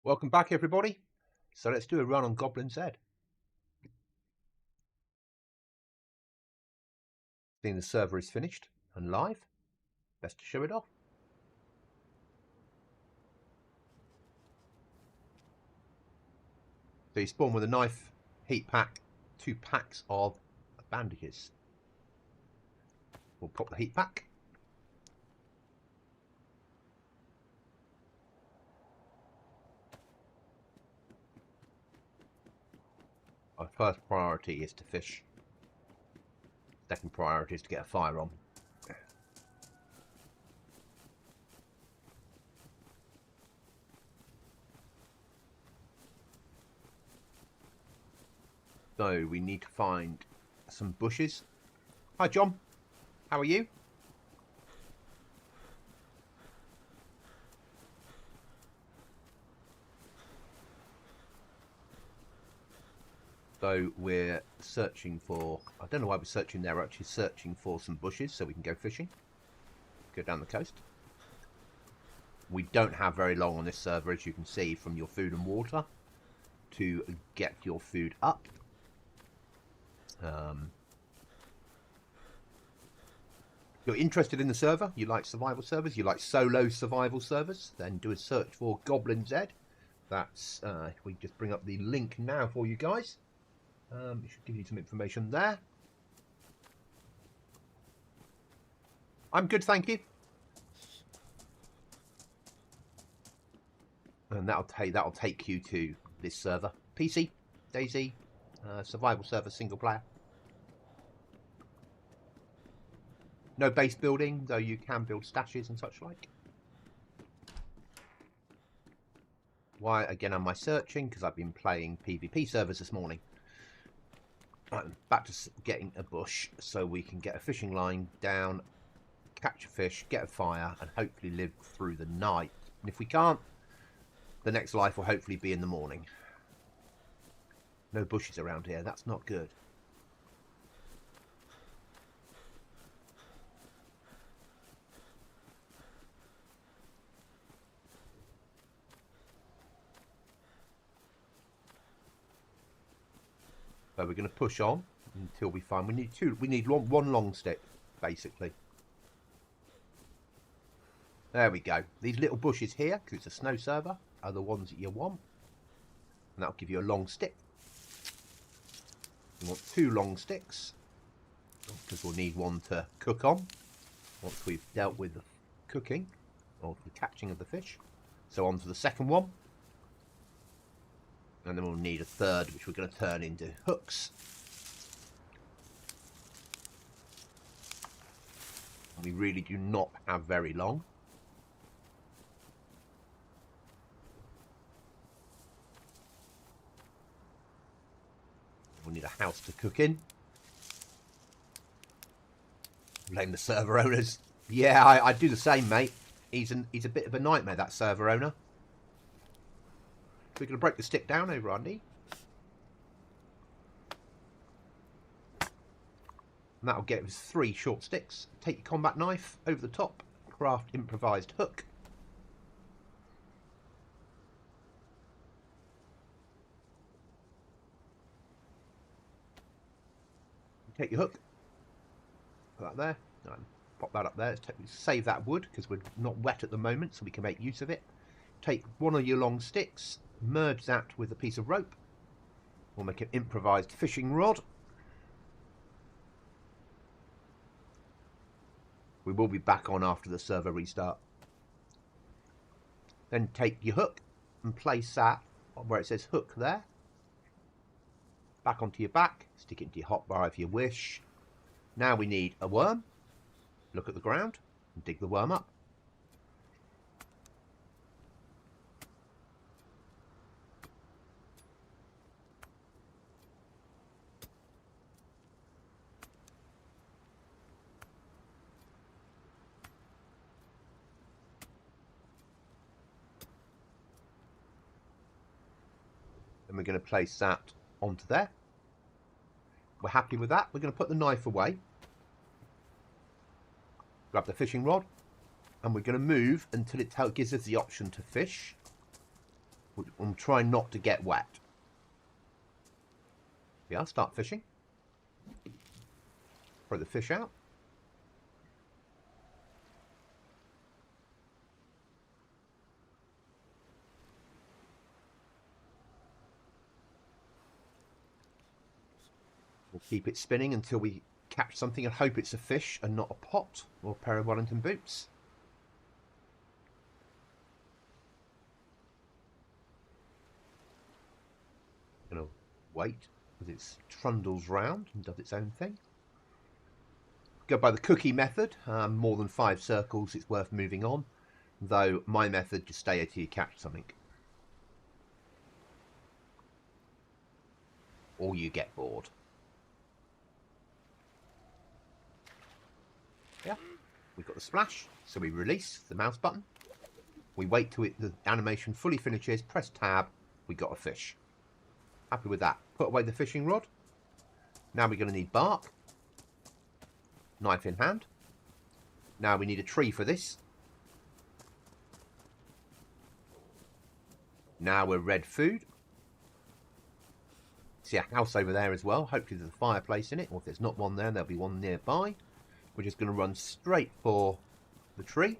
Welcome back, everybody. So let's do a run on Goblin DayZ. Seeing the server is finished and live, best to show it off. So you spawn with a knife, heat pack, 2 packs of bandages. We'll pop the heat pack. Our first priority is to fish. Second priority is to get a fire on. So we need to find some bushes. Hi John, how are you? So we're searching for, I don't know why we're searching there, we're actually searching for some bushes so we can go fishing. Go down the coast. We don't have very long on this server, as you can see from your food and water, to get your food up. You're interested in the server, you like survival servers, you like solo survival servers, then do a search for Goblin DayZ. That's, if we just bring up the link now for you guys. It should give you some information there. I'm good, thank you. And that'll take you to this server. PC, DayZ, survival server, single player. No base building, though you can build stashes and such like. Why again am I searching? Because I've been playing PvP servers this morning. I'm back to getting a bush so we can get a fishing line down, catch a fish, get a fire, and hopefully live through the night. And if we can't, the next life will hopefully be in the morning. No bushes around here, that's not good. So we're going to push on until we find, we need one long stick, basically. There we go. These little bushes here, because it's a snow server, are the ones that you want. And that'll give you a long stick. You want 2 long sticks, because we'll need one to cook on once we've dealt with the cooking or the catching of the fish. So on to the second one. And then we'll need a third, which we're going to turn into hooks. We really do not have very long. We'll need a house to cook in. Blame the server owners. Yeah, I do the same, mate. He's a bit of a nightmare, that server owner. We're going to break the stick down over Andy. And that'll get us 3 short sticks. Take your combat knife over the top. Craft improvised hook. Take your hook. Put that there. Pop that up there. Save that wood because we're not wet at the moment, so we can make use of it. Take one of your long sticks. Merge that with a piece of rope. We'll make an improvised fishing rod. We will be back on after the server restart. Then take your hook and place that where it says hook there. Back onto your back. Stick it into your hotbar if you wish. Now we need a worm. Look at the ground and dig the worm up. And we're going to place that onto there. We're happy with that. We're going to put the knife away. Grab the fishing rod. And we're going to move until it gives us the option to fish. I'm trying not to get wet. Yeah, I'll start fishing. Throw the fish out. We'll keep it spinning until we catch something and hope it's a fish and not a pot or a pair of Wellington boots. I'm going to wait as it trundles round and does its own thing. Go by the cookie method. More than 5 circles, it's worth moving on. Though my method, just stay here till you catch something. Or you get bored. Yeah, we've got the splash, so we release the mouse button. We wait till the animation fully finishes, press tab, we got a fish. Happy with that. Put away the fishing rod. Now we're going to need bark. Knife in hand. Now we need a tree for this. Now we're red food. See a house over there as well. Hopefully there's a fireplace in it, or if there's not one there, there'll be one nearby. We're just going to run straight for the tree.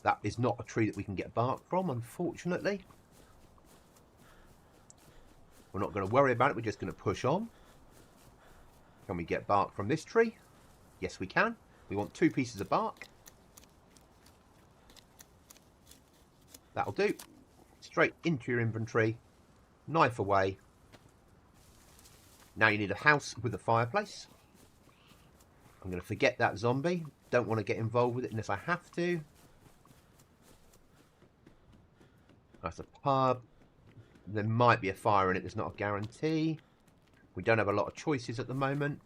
That is not a tree that we can get bark from, unfortunately. We're not going to worry about it, we're just going to push on. Can we get bark from this tree? Yes, we can. We want 2 pieces of bark. That'll do. Straight into your inventory. Knife away. Now you need a house with a fireplace. I'm going to forget that zombie. Don't want to get involved with it unless I have to. That's a pub. There might be a fire in it. There's not a guarantee. We don't have a lot of choices at the moment.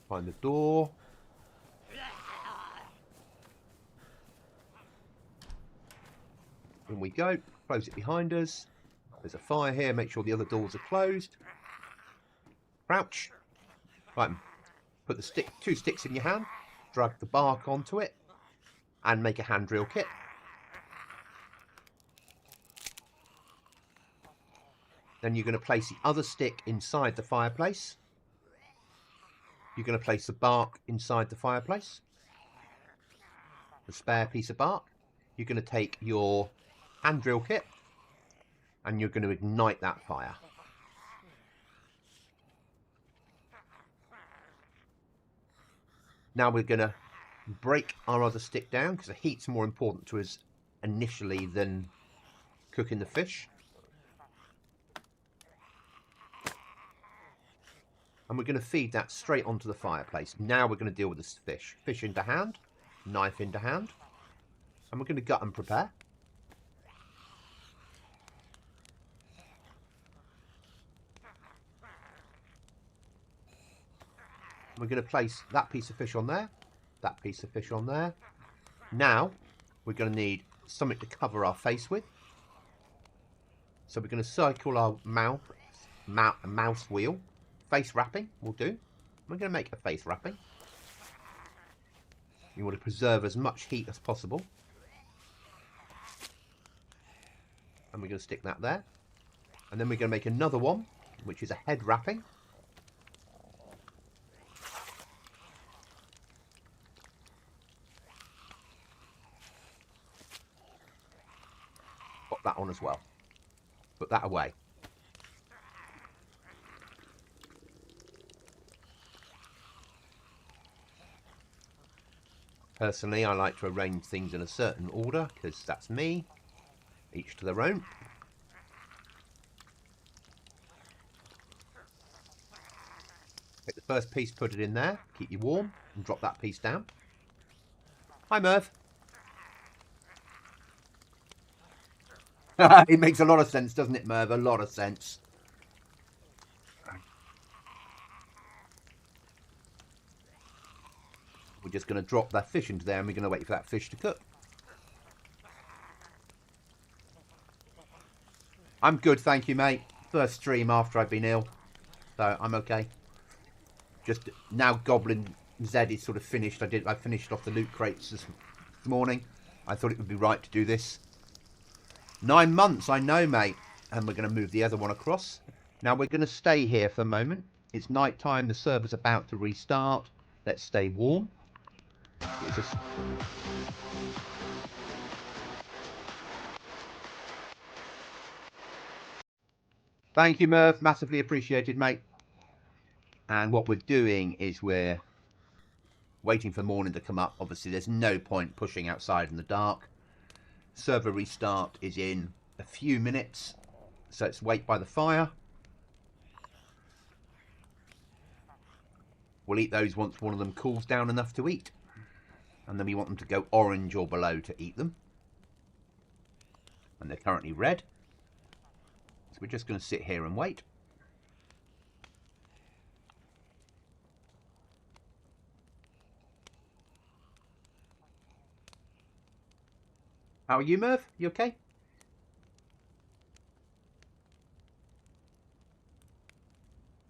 Find the door. In we go. Close it behind us. There's a fire here. Make sure the other doors are closed. Crouch. Right. Put the 2 sticks in your hand. Drag the bark onto it. And make a hand drill kit. Then you're going to place the other stick inside the fireplace. You're going to place the bark inside the fireplace. The spare piece of bark. You're going to take your hand drill kit and you're going to ignite that fire. Now we're going to break our other stick down because the heat's more important to us initially than cooking the fish. And we're going to feed that straight onto the fireplace. Now we're going to deal with this fish. Fish into hand, knife into hand. And we're going to gut and prepare. We're going to place that piece of fish on there, that piece of fish on there. Now we're going to need something to cover our face with. So we're going to circle our mouse wheel. Face wrapping will do. We're going to make a face wrapping. You want to preserve as much heat as possible. And we're going to stick that there. And then we're going to make another one, which is a head wrapping. Pop that on as well. Put that away. Personally, I like to arrange things in a certain order, because that's me. Each to their own. Take the first piece, put it in there, keep you warm, and drop that piece down. Hi, Merv. It makes a lot of sense, doesn't it, Merv? A lot of sense. We're just going to drop that fish into there and we're going to wait for that fish to cook. I'm good, thank you, mate. First stream after I've been ill, so I'm okay. Just now Goblin DayZ is sort of finished. I finished off the loot crates this morning. I thought it would be right to do this. 9 months, I know, mate. And we're going to move the other one across. Now we're going to stay here for a moment. It's night time. The server's about to restart. Let's stay warm. Thank you, Murph. Massively appreciated, mate. And what we're doing is we're waiting for morning to come up. Obviously, there's no point pushing outside in the dark. Server restart is in a few minutes. So let's wait by the fire. We'll eat those once one of them cools down enough to eat. And then we want them to go orange or below to eat them. And they're currently red. So we're just going to sit here and wait. How are you, Merv? You okay?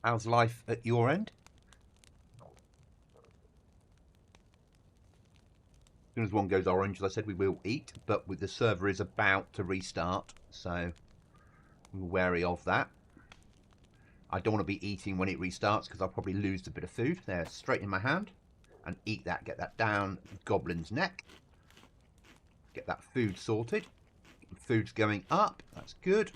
How's life at your end? As soon as one goes orange, as I said, we will eat, but with the server is about to restart, so we're wary of that. I don't want to be eating when it restarts because I'll probably lose a bit of food. There, straight in my hand, and eat that. Get that down Goblin's neck. Get that food sorted. Food's going up. That's good.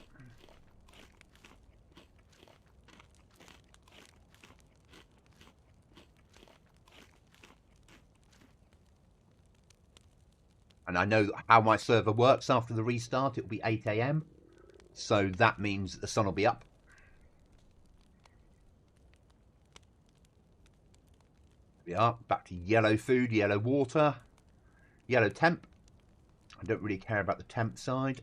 And I know how my server works after the restart. It will be 8 AM. So that means the sun will be up. We are back to yellow food, yellow water, yellow temp. I don't really care about the temp side.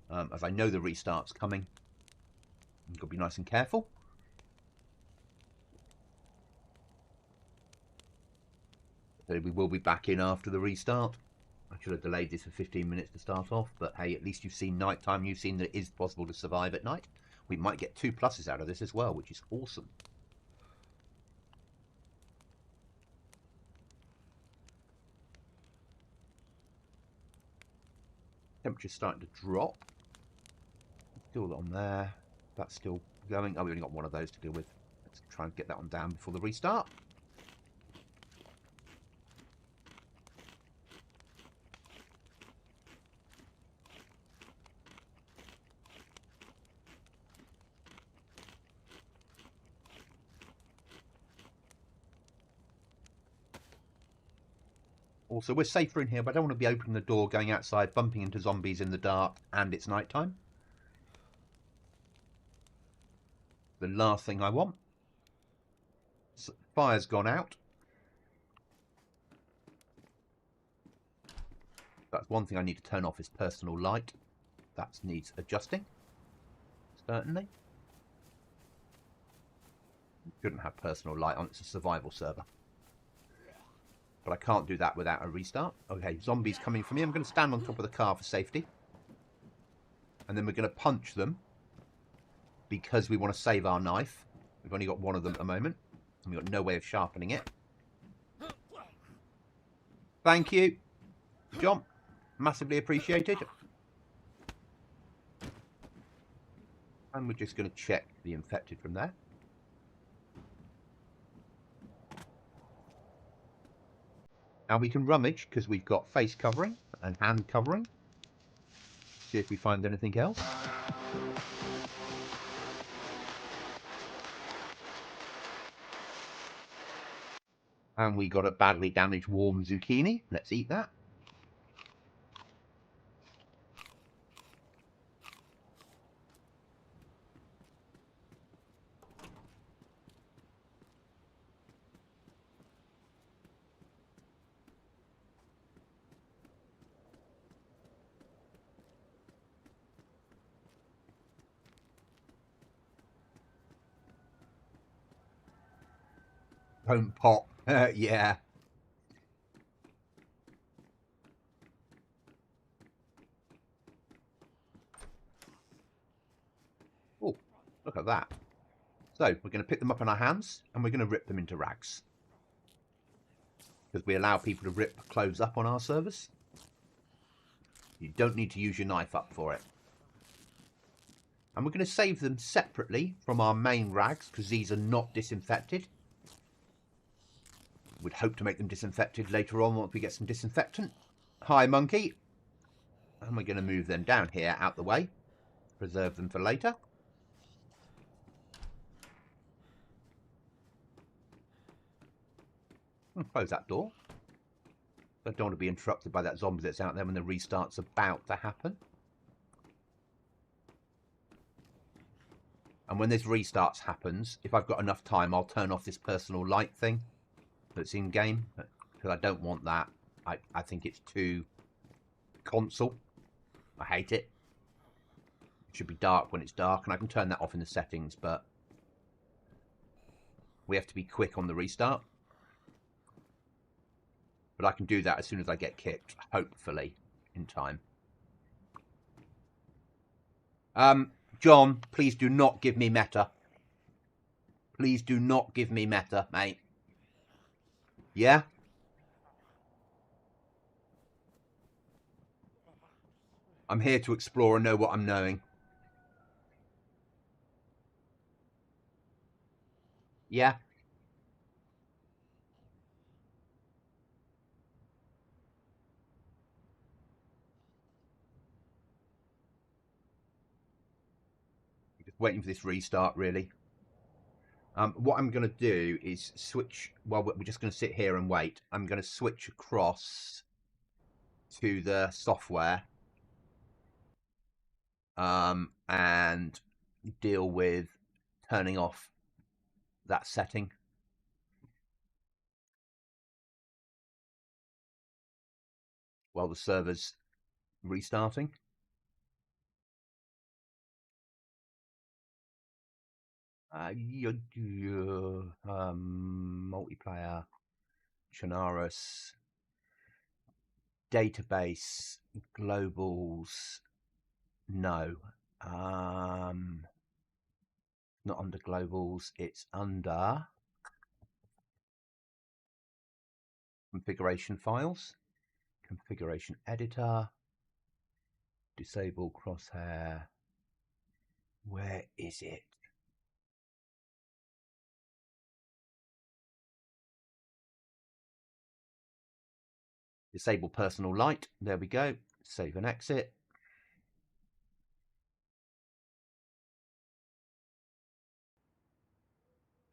As I know the restart's coming. You've got to be nice and careful. So we will be back in after the restart. I should have delayed this for 15 minutes to start off, but hey, at least you've seen night time. You've seen that it is possible to survive at night. We might get 2 pluses out of this as well, which is awesome. Temperature's starting to drop. Still on there. That's still going. Oh, we only got one of those to deal with. Let's try and get that one down before the restart. Also, we're safer in here, but I don't want to be opening the door, going outside, bumping into zombies in the dark, and it's night time. The last thing I want. So, fire's gone out. That's one thing I need to turn off is personal light. That needs adjusting. Certainly. Shouldn't have personal light on. It's a survival server. But I can't do that without a restart. Okay, zombies coming for me. I'm going to stand on top of the car for safety. And then we're going to punch them. Because we want to save our knife. We've only got one of them at the moment. And we've got no way of sharpening it. Thank you, John. Massively appreciated. And we're just going to check the infected from there. Now we can rummage because we've got face covering and hand covering. See if we find anything else. And we got a badly damaged warm zucchini. Let's eat that. Don't pop. Yeah. Oh, look at that. So we're going to pick them up in our hands and we're going to rip them into rags. because we allow people to rip clothes up on our servers. You don't need to use your knife up for it. And we're going to save them separately from our main rags, because these are not disinfected. We'd hope to make them disinfected later on once we get some disinfectant. Hi, monkey. And we're going to move them down here, out the way. Preserve them for later. Close that door. I don't want to be interrupted by that zombie that's out there when the restart's about to happen. And when this restarts happens, if I've got enough time, I'll turn off this personal light thing that's in game, because I don't want that. I think it's too console. I hate it. It should be dark when it's dark, and I can turn that off in the settings, but we have to be quick on the restart. But I can do that as soon as I get kicked, hopefully, in time. John, please do not give me meta. Please do not give me meta, mate. Yeah? I'm here to explore and know what I'm knowing. Yeah? Just waiting for this restart, really. What I'm going to do is switch. Well, we're just going to sit here and wait. I'm going to switch across to the software and deal with turning off that setting. While the server's restarting. Multiplayer, Chernarus, database, globals, no. Not under globals, it's under configuration files, configuration editor, disable crosshair. Where is it? Disable personal light. There we go. Save and exit.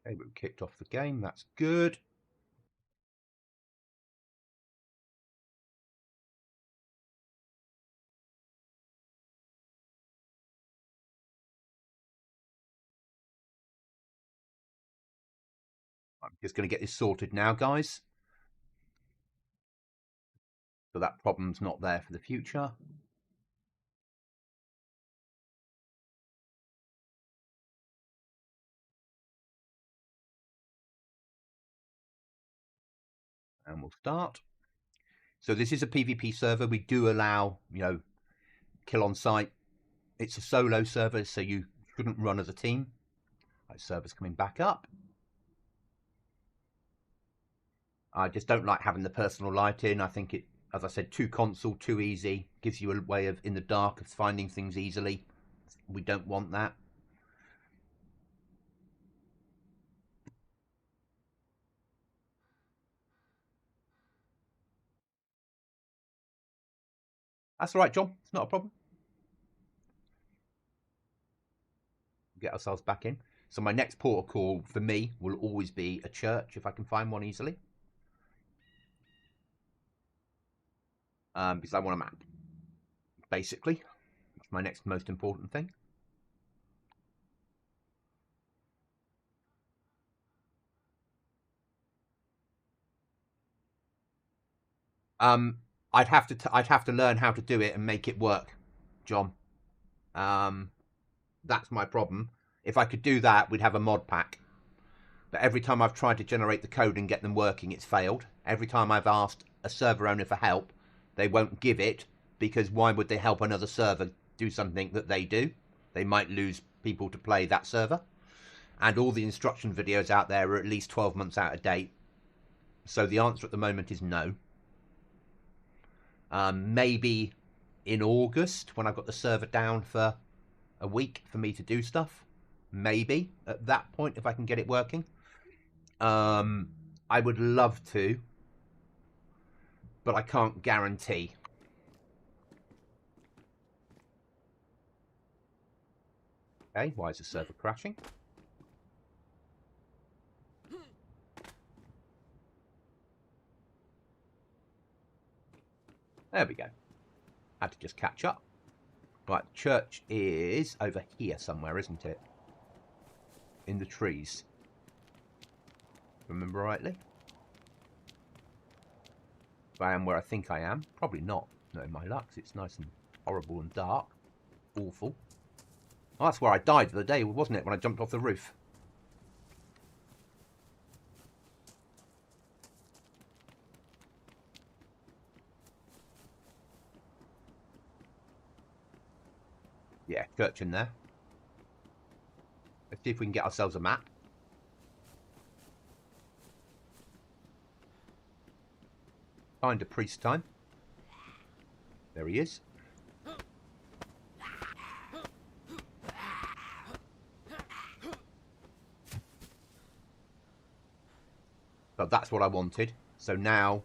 Okay, we've kicked off the game. That's good. I'm just going to get this sorted now, guys. So that problem's not there for the future. And we'll start. So this is a PvP server. We do allow, kill on site. It's a solo server, so you shouldn't run as a team. That server's coming back up. I just don't like having the personal light in. I think it, as I said, too console, too easy. Gives you a way of, in the dark, of finding things easily. We don't want that. That's all right, John. It's not a problem. Get ourselves back in. So my next port of call for me will always be a church, if I can find one easily. Because I want a map. Basically. That's my next most important thing. I'd have to learn how to do it and make it work, John. That's my problem. If I could do that, we'd have a mod pack. But every time I've tried to generate the code and get them working, it's failed. Every time I've asked a server owner for help, they won't give it, because why would they help another server do something that they do? They might lose people to play that server. And all the instruction videos out there are at least 12 months out of date. So the answer at the moment is no. Maybe in August, when I've got the server down for a week for me to do stuff. Maybe at that point, if I can get it working. I would love to, but I can't guarantee. Okay, why is the server crashing? There we go. Had to just catch up. Right, the church is over here somewhere, isn't it? In the trees. Remember rightly? If I am where I think I am, probably not. No, in my luck, it's nice and horrible and dark. Awful. Oh, that's where I died the other day, wasn't it, when I jumped off the roof? Yeah, church in there. Let's see if we can get ourselves a map. Find a priest time. There he is. But that's what I wanted. So now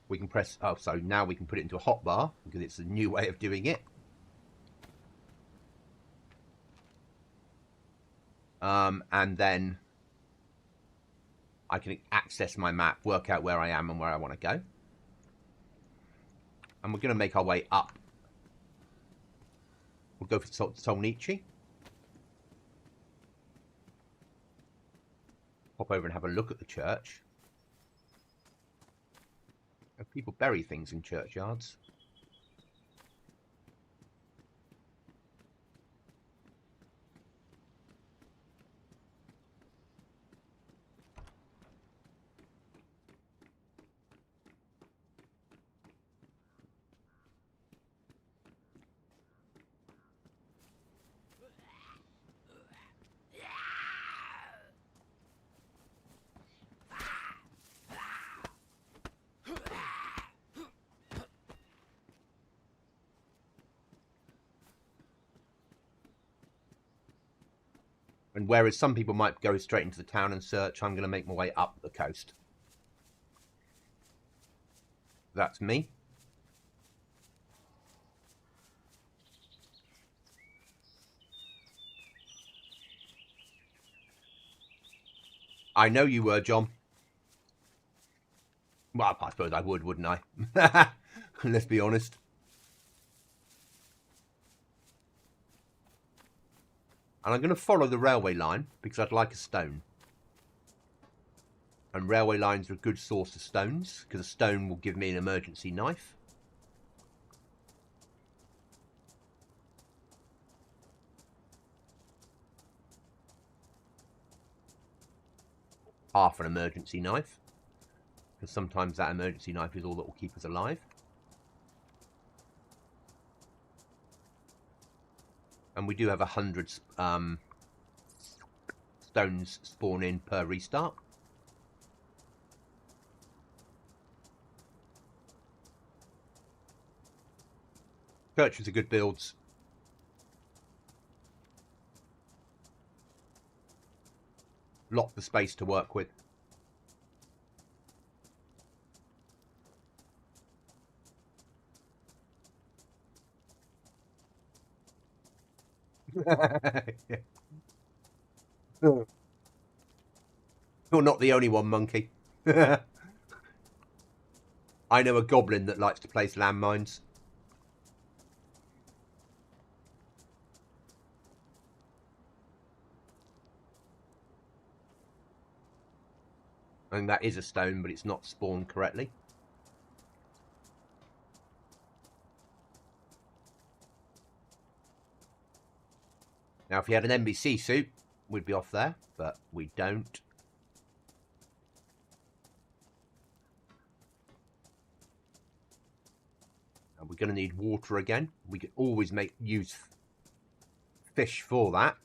we can press... Oh, so now we can put it into a hotbar because it's a new way of doing it. And then I can access my map, work out where I am and where I want to go. And we're going to make our way up. We'll go for Solnichi. Pop over and have a look at the church. People bury things in churchyards. And whereas some people might go straight into the town and search, I'm going to make my way up the coast. That's me. I know you were, John. Well, I suppose I would, wouldn't I? Let's be honest. And I'm going to follow the railway line because I'd like a stone. And railway lines are a good source of stones because a stone will give me an emergency knife. Half an emergency knife. Because sometimes that emergency knife is all that will keep us alive. And we do have 100 stones spawn in per restart. Churches are good builds. Lots of space to work with. Yeah. You're not the only one, monkey. I know a goblin that likes to place landmines. And that is a stone, but it's not spawned correctly. Now, if you had an NBC suit, we'd be off there, but we don't. And we're going to need water again. We could always use fish for that.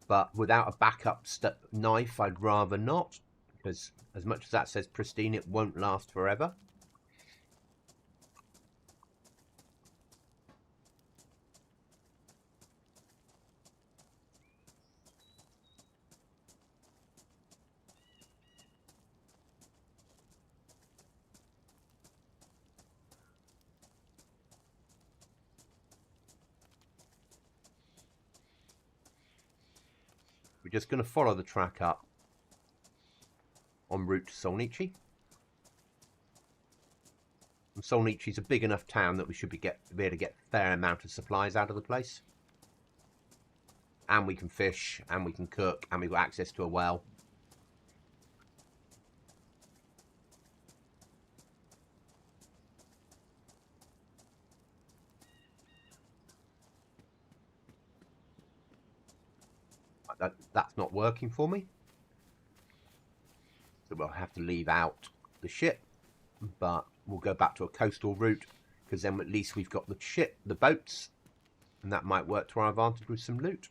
But without a backup knife, I'd rather not. Because as much as that says pristine, it won't last forever. We're just going to follow the track up en route to Solnici. And Solnici's a big enough town that we should be able to get a fair amount of supplies out of the place. And we can fish, and we can cook, and we've got access to a well. That's not working for me. So we'll have to leave out the ship, but we'll go back to a coastal route, because then at least we've got the boats, and that might work to our advantage with some loot.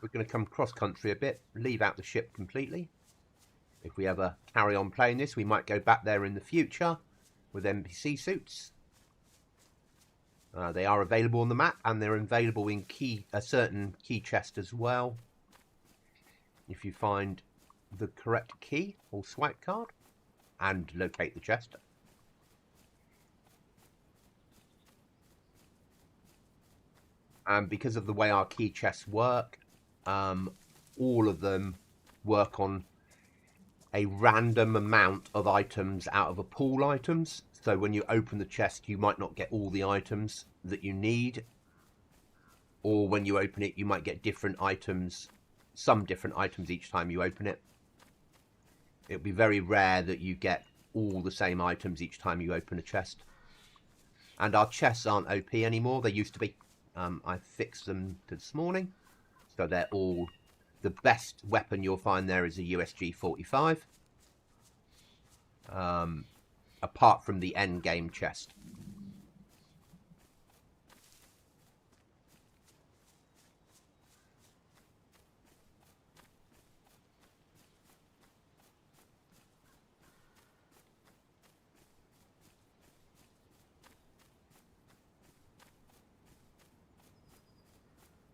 We're going to come cross-country a bit, leave out the ship completely. If we ever carry on playing this, we might go back there in the future with NPC suits. They are available on the map, and they're available in a certain key chest as well. If you find the correct key or swipe card and locate the chest. And because of the way our key chests work, all of them work on a random amount of items out of a pool items. So when you open the chest, you might not get all the items that you need. Or when you open it, you might get different items, some different items each time you open it. It'll be very rare that you get all the same items each time you open a chest. And our chests aren't OP anymore. They used to be. I fixed them this morning. So they're all... The best weapon you'll find there is a USG 45. Apart from the end game chest.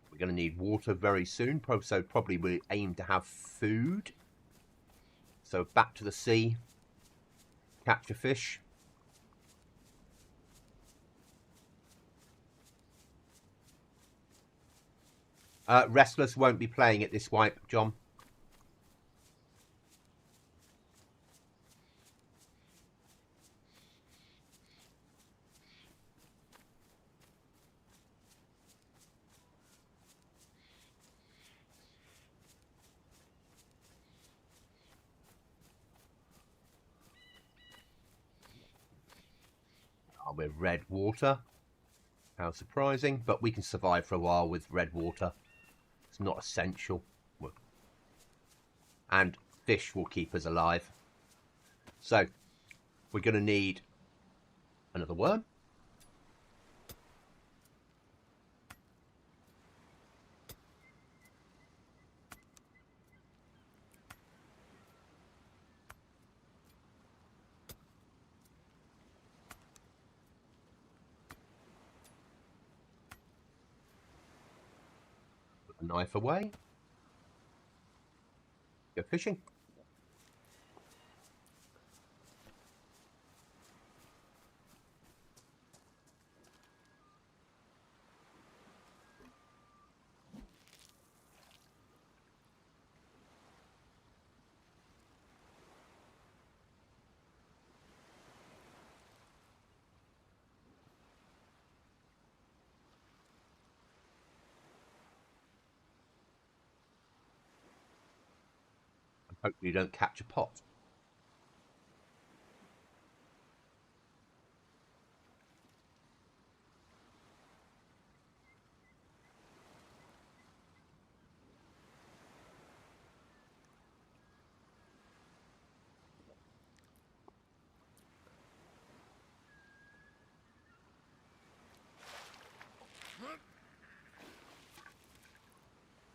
We're going to need water very soon, so probably we aim to have food. So back to the sea, catch a fish. Restless won't be playing it this wipe, John. With red water. How surprising, but we can survive for a while with red water. It's not essential. And fish will keep us alive. So, we're going to need another worm. Put the knife away. Go fishing. Hopefully you don't catch a pot.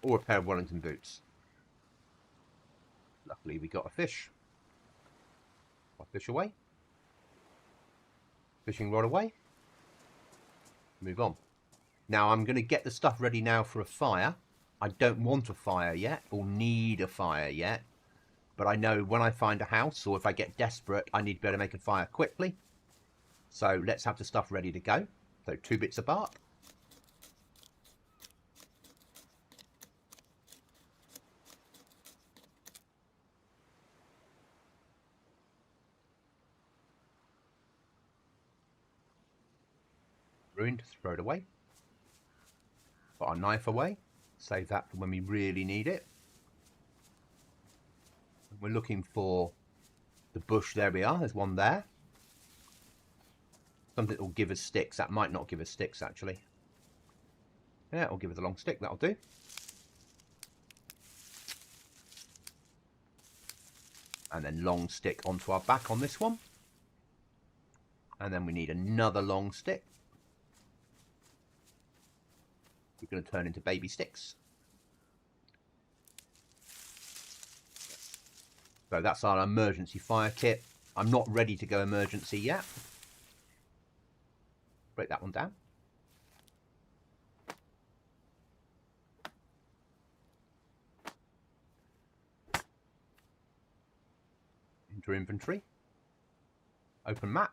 or a pair of Wellington boots. Luckily we got a fish. I'll fish away. Fishing rod away. Move on. Now I'm going to get the stuff ready now for a fire. I don't want a fire yet, or need a fire yet. But I know when I find a house, or if I get desperate, I need to be able to make a fire quickly. So let's have the stuff ready to go. So 2 bits of bark. Ruined, throw it away. Put our knife away. Save that for when we really need it. We're looking for the bush. There we are. There's one there. Something that will give us sticks. That might not give us sticks, actually. Yeah, it'll give us a long stick. That'll do. And then long stick onto our back on this one. And then we need another long stick. We're going to turn into baby sticks. So that's our emergency fire kit. I'm not ready to go emergency yet. Break that one down. Into inventory. Open map.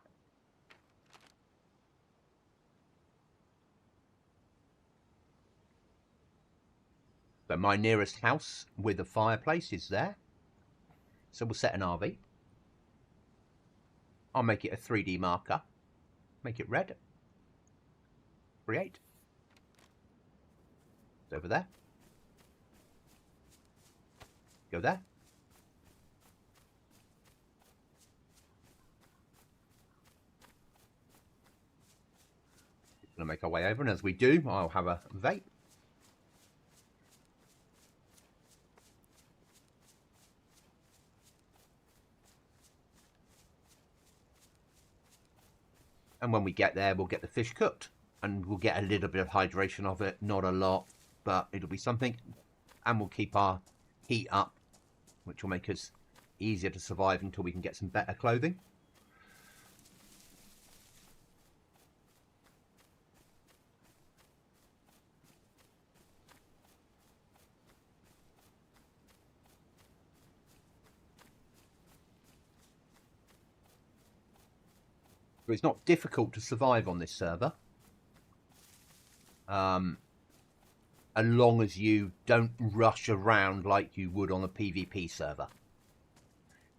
So my nearest house with a fireplace is there. So we'll set an RV. I'll make it a 3D marker. Make it red. Create. It's over there. Go there. Just going to make our way over, and as we do, I'll have a vape. And when we get there, we'll get the fish cooked. And we'll get a little bit of hydration of it. Not a lot, but it'll be something. And we'll keep our heat up, which will make us easier to survive until we can get some better clothing. But it's not difficult to survive on this server. As long as you don't rush around like you would on a PvP server.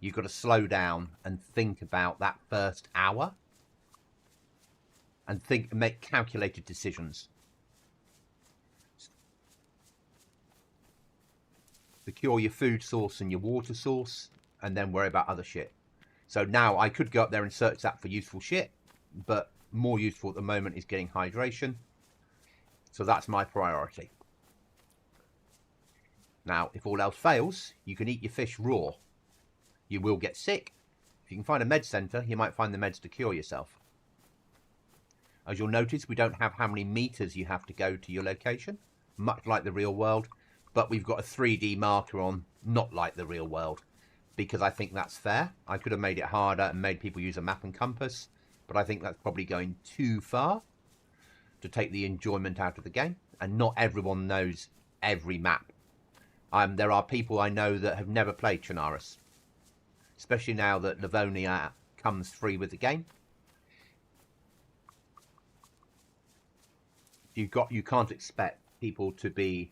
You've got to slow down and think about that first hour. And make calculated decisions. Secure your food source and your water source, and then worry about other shit. So now I could go up there and search that for useful shit, but more useful at the moment is getting hydration. So that's my priority. Now, if all else fails, you can eat your fish raw. You will get sick. If you can find a med centre, you might find the meds to cure yourself. As you'll notice, we don't have how many meters you have to go to your location, much like the real world, but we've got a 3D marker on, not like the real world. Because I think that's fair. I could have made it harder and made people use a map and compass, but I think that's probably going too far to take the enjoyment out of the game. And not everyone knows every map. There are people I know that have never played Chernarus, especially now that Livonia comes free with the game. You can't expect people to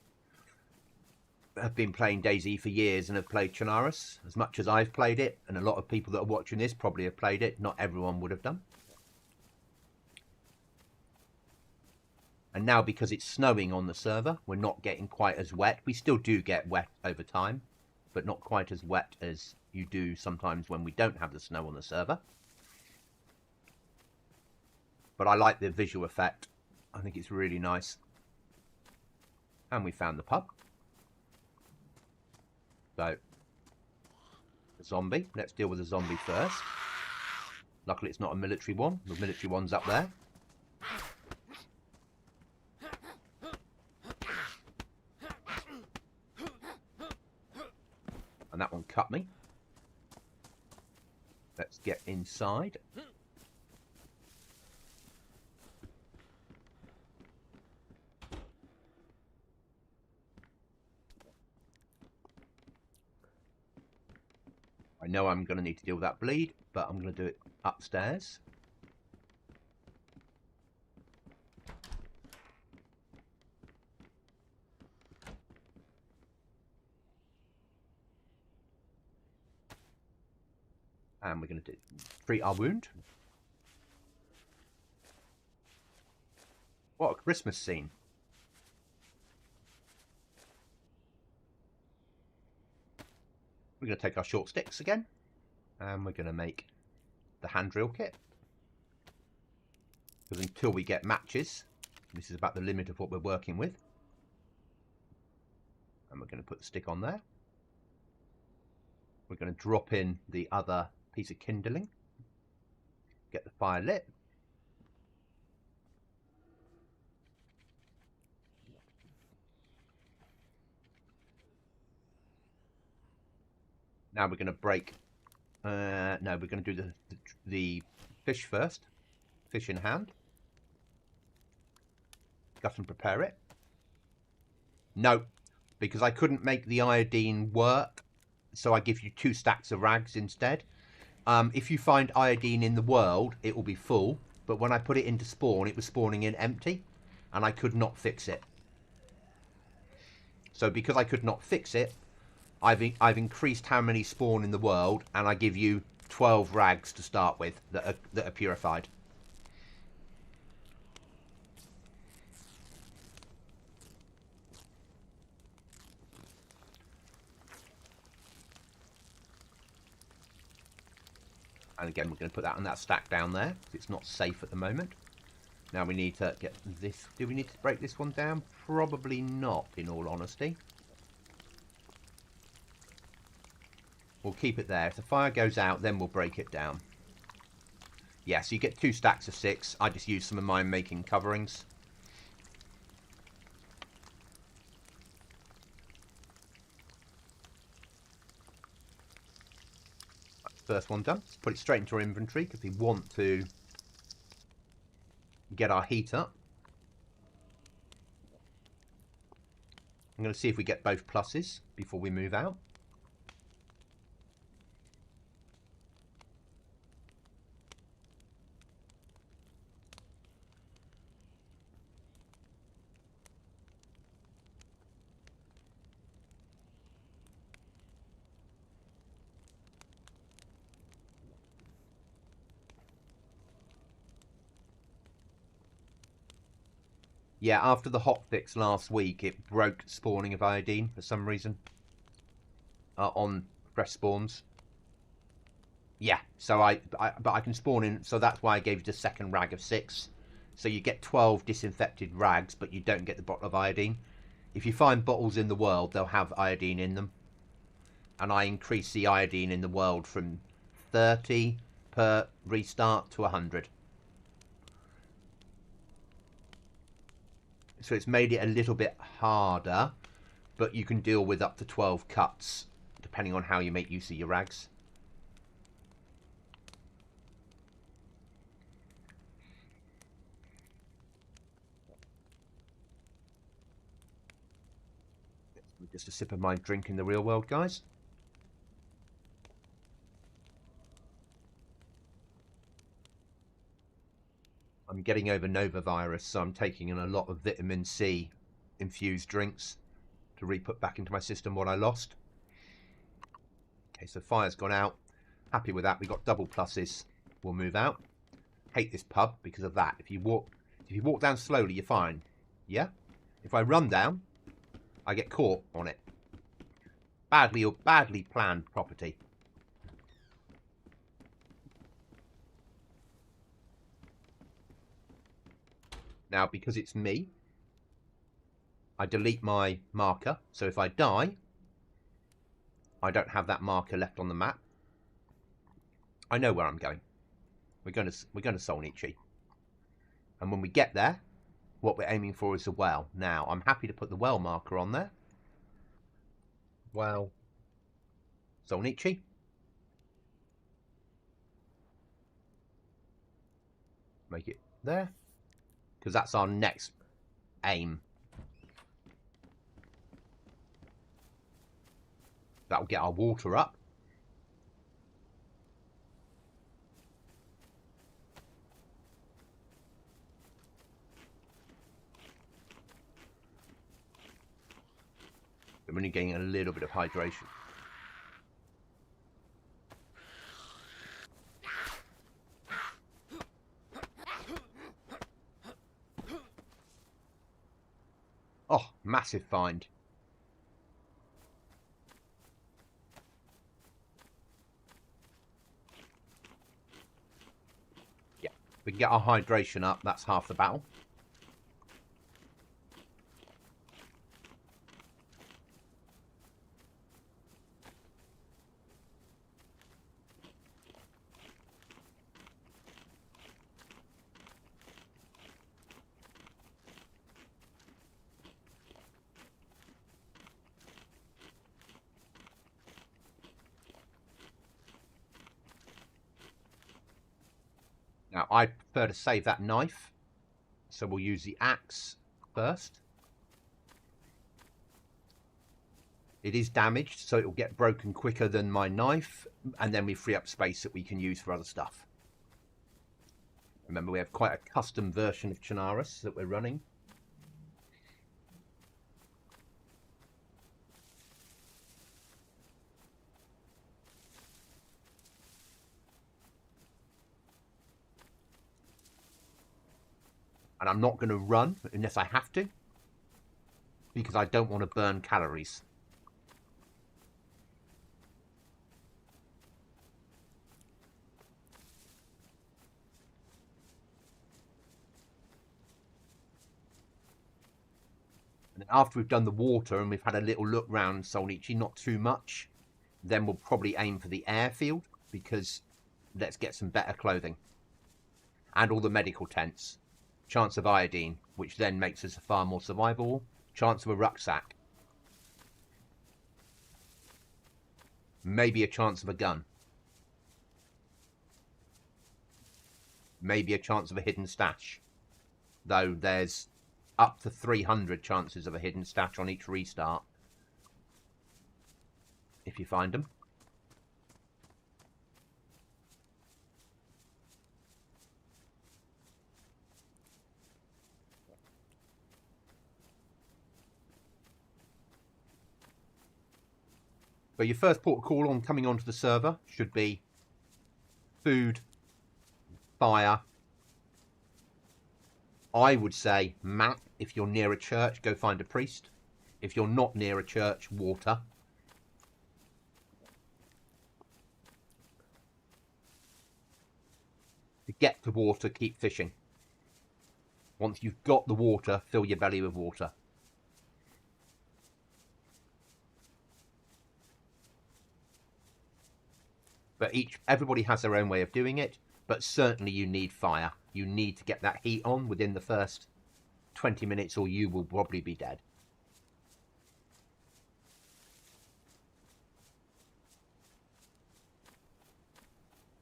have been playing DayZ for years and have played Chernarus as much as I've played it, and a lot of people that are watching this probably have played it. Not everyone would have done. And now, because it's snowing on the server, we're not getting quite as wet. We still do get wet over time, but not quite as wet as you do sometimes when we don't have the snow on the server. But I like the visual effect. I think it's really nice. And we found the pub. So, the zombie. Let's deal with the zombie first. Luckily it's not a military one. The military one's up there. And that one cut me. Let's get inside. I know I'm going to need to deal with that bleed, but I'm going to do it upstairs. And we're going to treat our wound. What a Christmas scene. We're going to take our short sticks again. And we're going to make the hand drill kit. Because until we get matches, this is about the limit of what we're working with. And we're going to put the stick on there. We're going to drop in the other piece of kindling. Get the fire lit. Now we're going to break. No, we're going to do the fish first. Fish in hand. Gut and prepare it. No, because I couldn't make the iodine work, so I give you 2 stacks of rags instead. If you find iodine in the world, it will be full, but when I put it into spawn, it was spawning in empty, and I could not fix it. So because I could not fix it, I've increased how many spawn in the world, and I give you 12 rags to start with that are purified. And again, we're going to put that on that stack down there. It's not safe at the moment. Now we need to get this. Do we need to break this one down? Probably not, in all honesty. We'll keep it there. If the fire goes out, then we'll break it down. Yeah, so you get 2 stacks of 6. I just use some of mine making coverings. First one done. Let's put it straight into our inventory because we want to get our heat up. I'm going to see if we get both pluses before we move out. Yeah, after the hotfix last week, it broke spawning of iodine for some reason on fresh spawns. Yeah, so but I can spawn in, so that's why I gave you the second rag of 6. So you get 12 disinfected rags, but you don't get the bottle of iodine. If you find bottles in the world, they'll have iodine in them. And I increase the iodine in the world from 30 per restart to 100. So it's made it a little bit harder, but you can deal with up to 12 cuts, depending on how you make use of your rags. Just a sip of my drink in the real world, guys. I'm getting over Nova virus, so I'm taking in a lot of vitamin C infused drinks to re-put back into my system what I lost. Okay, so fire's gone out. Happy with that. We got double pluses. We'll move out. Hate this pub because of that. If you walk down slowly, you're fine. Yeah? If I run down, I get caught on it. Badly planned property. Now, because it's me, I delete my marker. So if I die, I don't have that marker left on the map. I know where I'm going. We're going to Solnichi. And when we get there, what we're aiming for is a well. Now, I'm happy to put the well marker on there. Well, Solnichi. Make it there. Because that's our next aim. That'll get our water up. I'm only getting a little bit of hydration. Oh, massive find. Yeah, we can get our hydration up. That's half the battle. Now, I prefer to save that knife, so we'll use the axe first. It is damaged, so it will get broken quicker than my knife, and then we free up space that we can use for other stuff. Remember, we have quite a custom version of Chernarus that we're running. And I'm not going to run unless I have to, because I don't want to burn calories. And after we've done the water and we've had a little look round Solnichi, not too much, then we'll probably aim for the airfield, because let's get some better clothing. And all the medical tents. Chance of iodine, which then makes us far more survivable. Chance of a rucksack. Maybe a chance of a gun. Maybe a chance of a hidden stash. Though there's up to 300 chances of a hidden stash on each restart. If you find them. But your first port of call on coming onto the server should be food, fire. I would say map. If you're near a church, go find a priest. If you're not near a church, water. To get to water, keep fishing. Once you've got the water, fill your belly with water. But everybody has their own way of doing it, but certainly you need fire. You need to get that heat on within the first 20 minutes or you will probably be dead.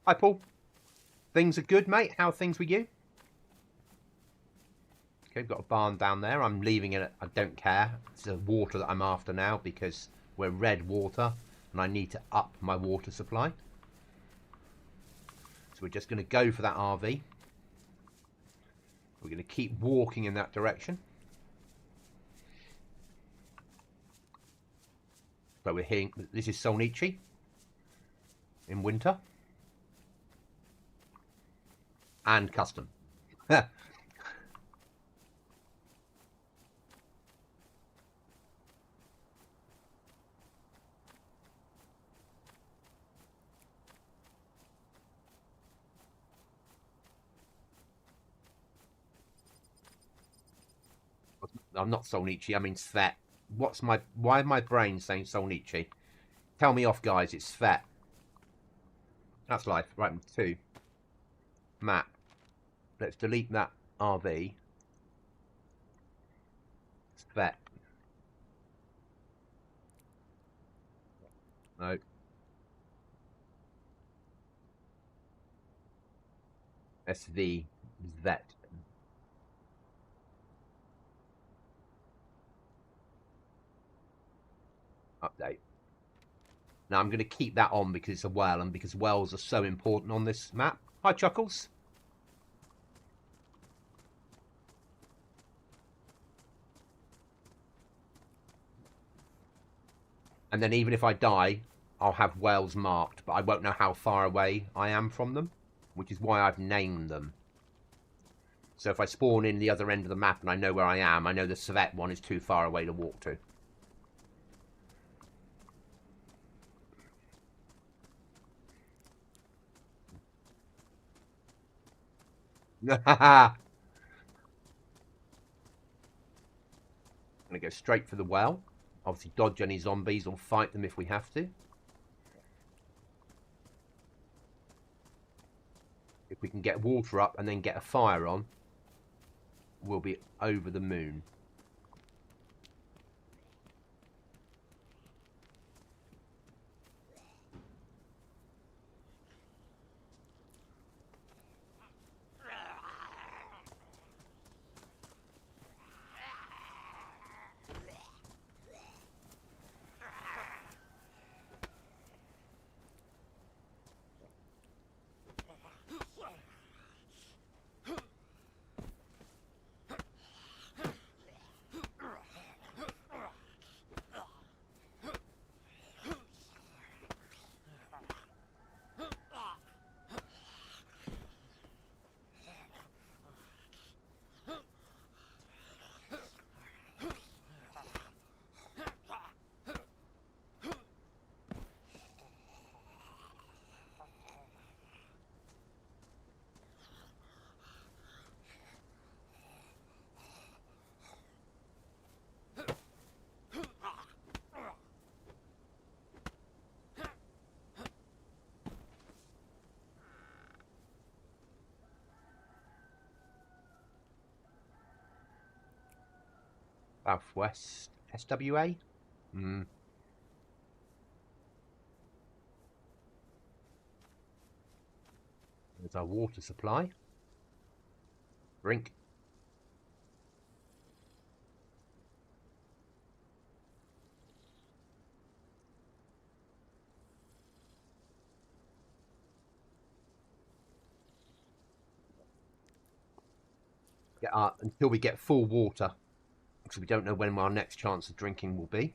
Hi, Paul. Things are good, mate. How are things with you? Okay, we've got a barn down there. I'm leaving it. I don't care. It's the water that I'm after now because we're red water and I need to up my water supply. So we're just going to go for that RV. We're going to keep walking in that direction. So we're hearing, this is Solnichi in winter. And custom. I'm not Solnichi, I mean Svet. Why my brain saying Solnichi? Tell me off, guys, it's Svet. That's life. Right, 2. Map. Let's delete that RV. Svet. No. SVZ. Update. Now I'm going to keep that on because it's a well and because wells are so important on this map. Hi, Chuckles. And then even if I die, I'll have wells marked, but I won't know how far away I am from them, which is why I've named them. So if I spawn in the other end of the map and I know where I am, I know the Civet one is too far away to walk to. I'm going to go straight for the well. Obviously dodge any zombies or fight them if we have to. If we can get water up and then get a fire on, we'll be over the moon. Southwest SWA? There's our water supply. Drink. Until we get full water, because we don't know when our next chance of drinking will be.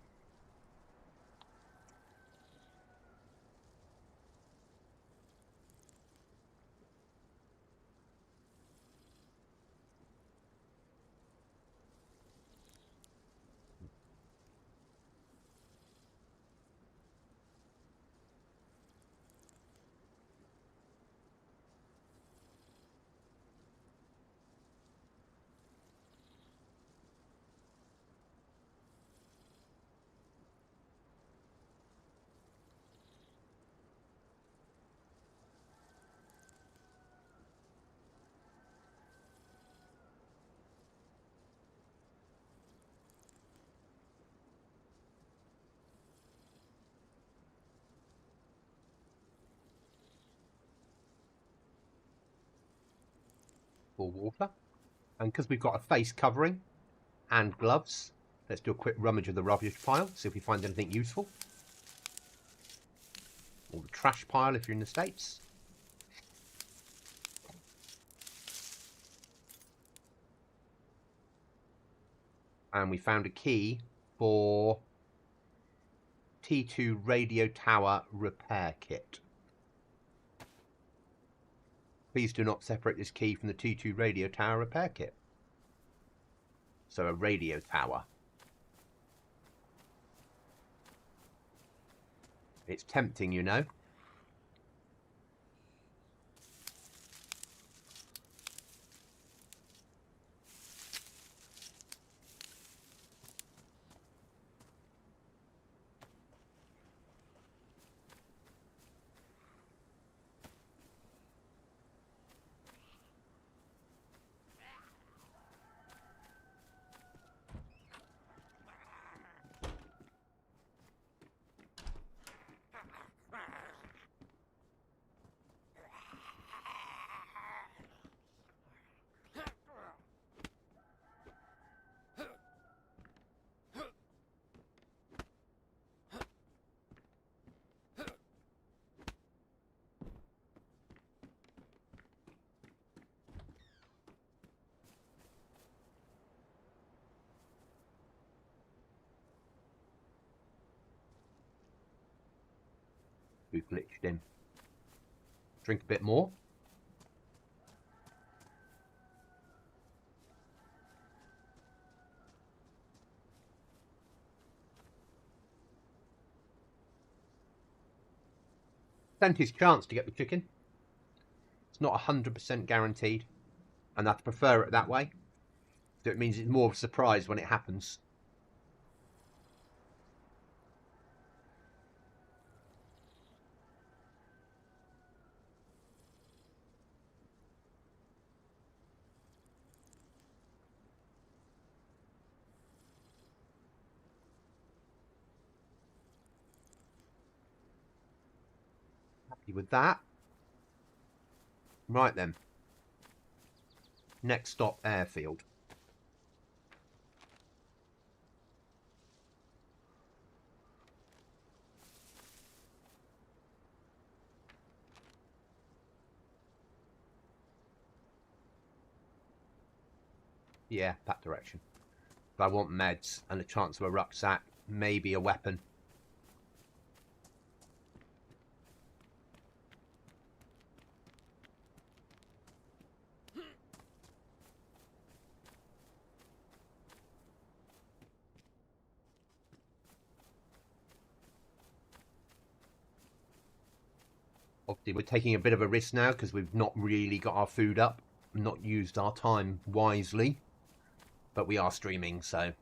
Full water. And because we've got a face covering and gloves, let's do a quick rummage of the rubbish pile, see if we find anything useful. Or the trash pile if you're in the States. And we found a key for T2 radio tower repair kit. Please do not separate this key from the T2 radio tower repair kit. So a radio tower. It's tempting, you know. we've glitched in. Drink a bit more. Percentage chance to get the chicken. It's not 100% guaranteed, and I prefer it that way. So it means it's more of a surprise when it happens. Happy with that. Right then. Next stop, airfield. Yeah, that direction. But I want meds and a chance of a rucksack, maybe a weapon. Obviously, we're taking a bit of a risk now because we've not really got our food up, not used our time wisely. But we are streaming, so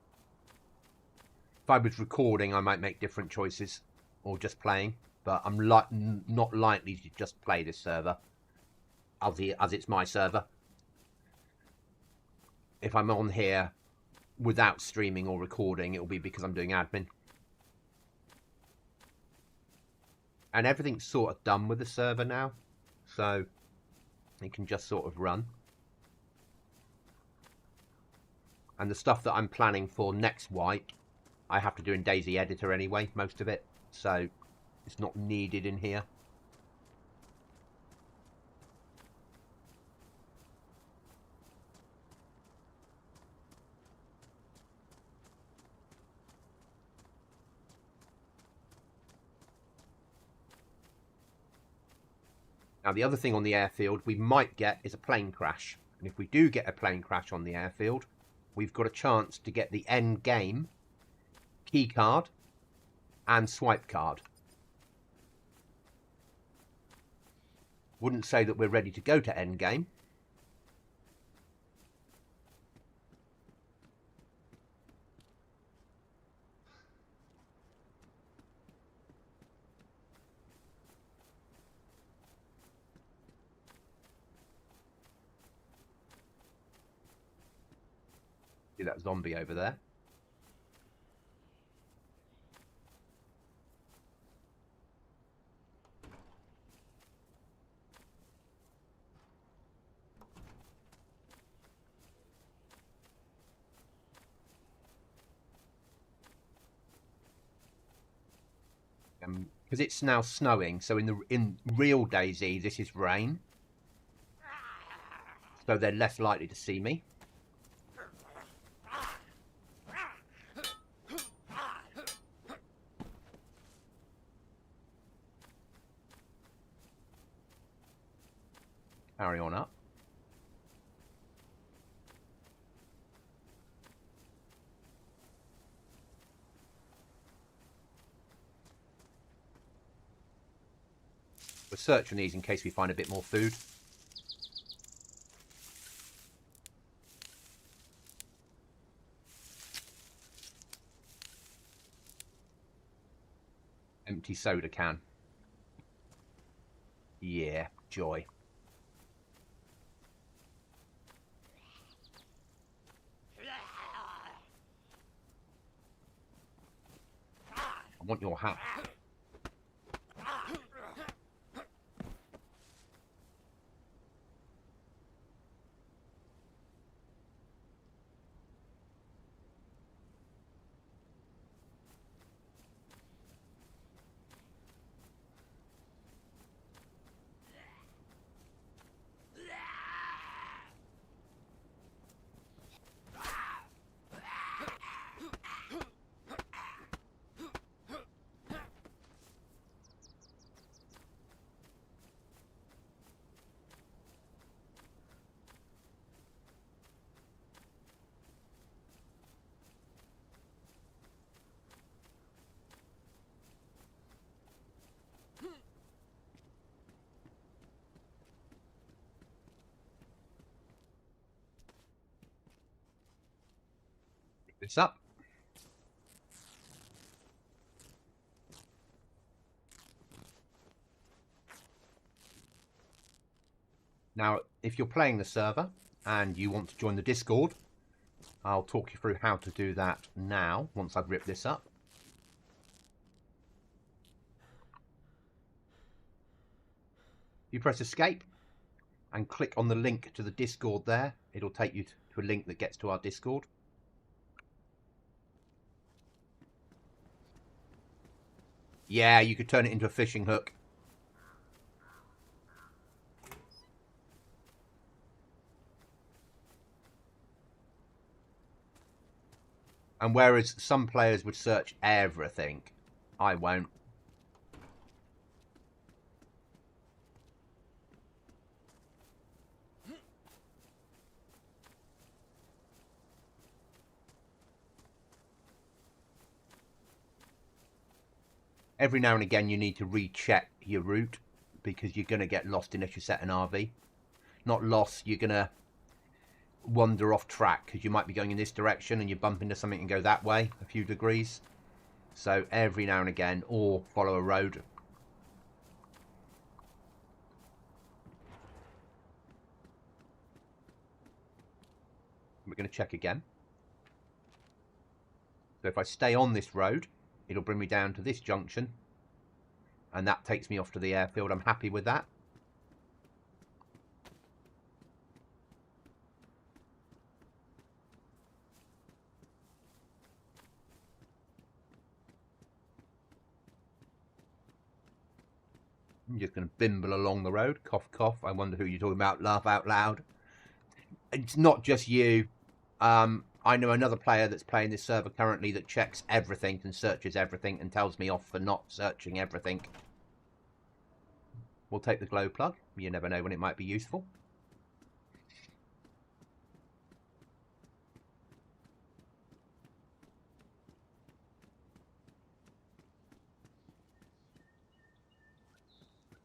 if I was recording, I might make different choices, or just playing. But I'm not likely to just play this server, as it's my server. If I'm on here without streaming or recording, it'll be because I'm doing admin. And everything's sort of done with the server now, so it can just sort of run. And the stuff that I'm planning for next week, I have to do in DayZ Editor anyway, most of it. So it's not needed in here. Now, the other thing on the airfield we might get is a plane crash. And if we do get a plane crash on the airfield, we've got a chance to get the end game key card and swipe card. Wouldn't say that we're ready to go to end game. See that zombie over there? Because it's now snowing, so in real DayZ this is rain, so they're less likely to see me. Carry on up. We're searching these in case we find a bit more food. Empty soda can. Yeah, joy. I want your hat. this up. Now, if you're playing the server and you want to join the Discord, I'll talk you through how to do that now, once I've ripped this up. You press escape and click on the link to the Discord there. It'll take you to a link that gets to our Discord. Yeah, you could turn it into a fishing hook. And whereas some players would search everything, I won't. Every now and again you need to recheck your route because you're going to get lost unless you set an RV. Not lost, you're going to wander off track because you might be going in this direction and you bump into something and go that way a few degrees. So every now and again, or follow a road. We're going to check again. So if I stay on this road, it'll bring me down to this junction, and that takes me off to the airfield. I'm happy with that. I'm just going to bimble along the road. Cough, cough. I wonder who you're talking about. Laugh out loud. It's not just you. I know another player that's playing this server currently that checks everything and searches everything and tells me off for not searching everything. We'll take the glow plug. You never know when it might be useful.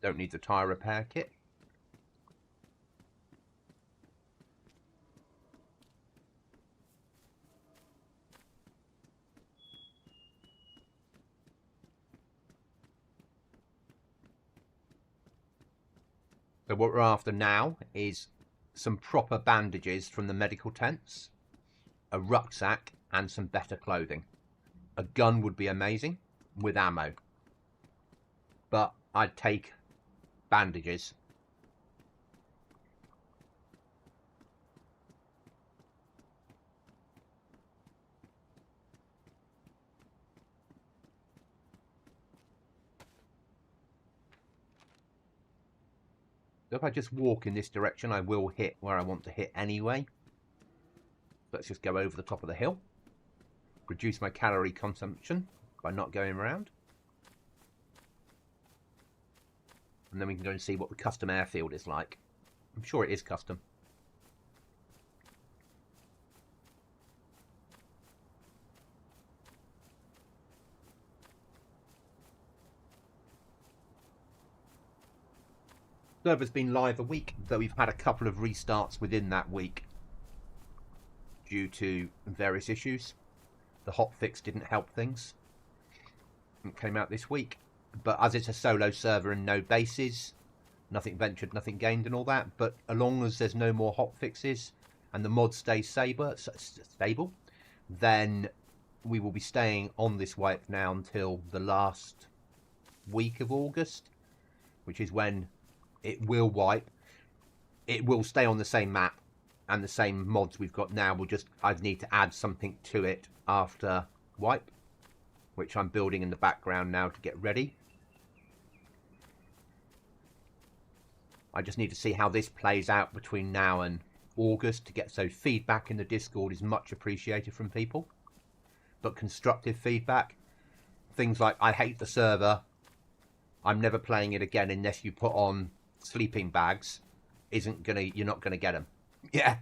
Don't need the tyre repair kit. So what we're after now is some proper bandages from the medical tents, a rucksack, and some better clothing. A gun would be amazing with ammo, but I'd take bandages. So if I just walk in this direction, I will hit where I want to hit anyway. Let's just go over the top of the hill. Reduce my calorie consumption by not going around. And then we can go and see what the custom airfield is like. I'm sure it is custom. Server's been live a week, though we've had a couple of restarts within that week due to various issues. The hotfix didn't help things. It came out this week. But as it's a solo server and no bases, nothing ventured, nothing gained and all that. But as long as there's no more hotfixes and the mod stays stable, then we will be staying on this wipe now until the last week of August, which is when it will wipe. It will stay on the same map and the same mods we've got now. I need to add something to it after wipe, which I'm building in the background now to get ready. I just need to see how this plays out between now and August to get, so feedback in the Discord is much appreciated from people, but constructive feedback, things like I hate the server, I'm never playing it again unless you put on sleeping bags, you're not gonna get them. Yeah,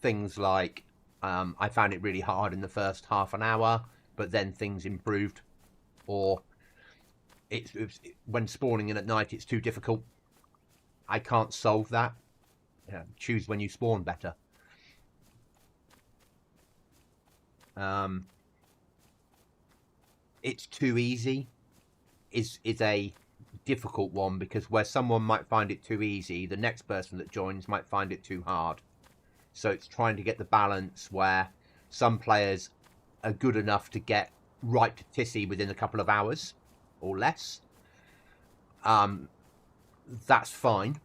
things like I found it really hard in the first half an hour, but then things improved, or when spawning in at night it's too difficult. I can't solve that. Yeah, choose when you spawn better. It's too easy is a difficult one, because where someone might find it too easy, the next person that joins might find it too hard. So it's trying to get the balance where some players are good enough to get right to Tissy within a couple of hours or less. That's fine.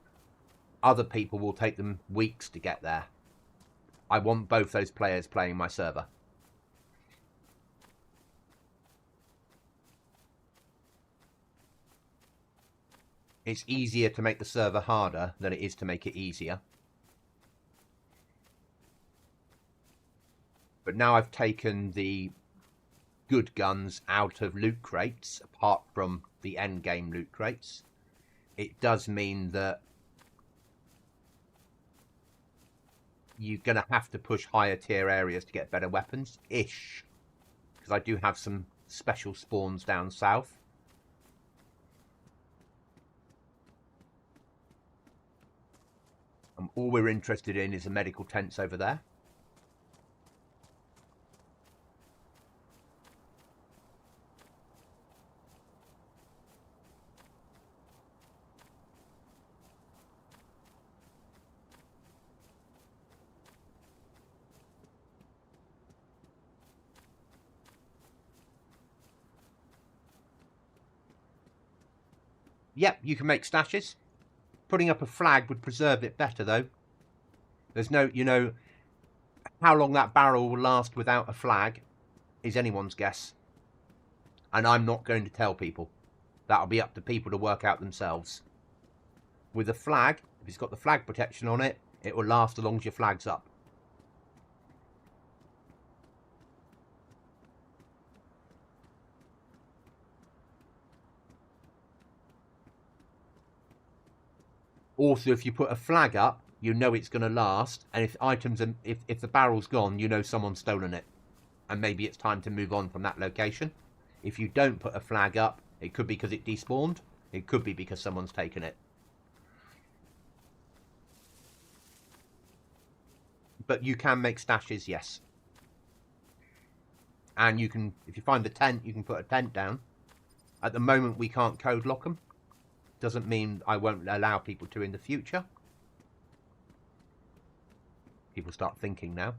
Other people will take them weeks to get there. I want both those players playing my server. It's easier to make the server harder than it is to make it easier. But now I've taken the good guns out of loot crates, apart from the end game loot crates, it does mean that you're going to have to push higher tier areas to get better weapons-ish. Because I do have some special spawns down south. And all we're interested in is the medical tents over there. Yep, you can make stashes. Putting up a flag would preserve it better, though. There's no, you know, how long that barrel will last without a flag is anyone's guess. And I'm not going to tell people. That'll be up to people to work out themselves. With a flag, if it's got the flag protection on it, it will last as long as your flag's up. Also, if you put a flag up, you know it's going to last. And if items, if the barrel's gone, you know someone's stolen it. And maybe it's time to move on from that location. If you don't put a flag up, it could be because it despawned. It could be because someone's taken it. But you can make stashes, yes. And you can, if you find the tent, you can put a tent down. At the moment, we can't code lock them. Doesn't mean I won't allow people to in the future. People start thinking now.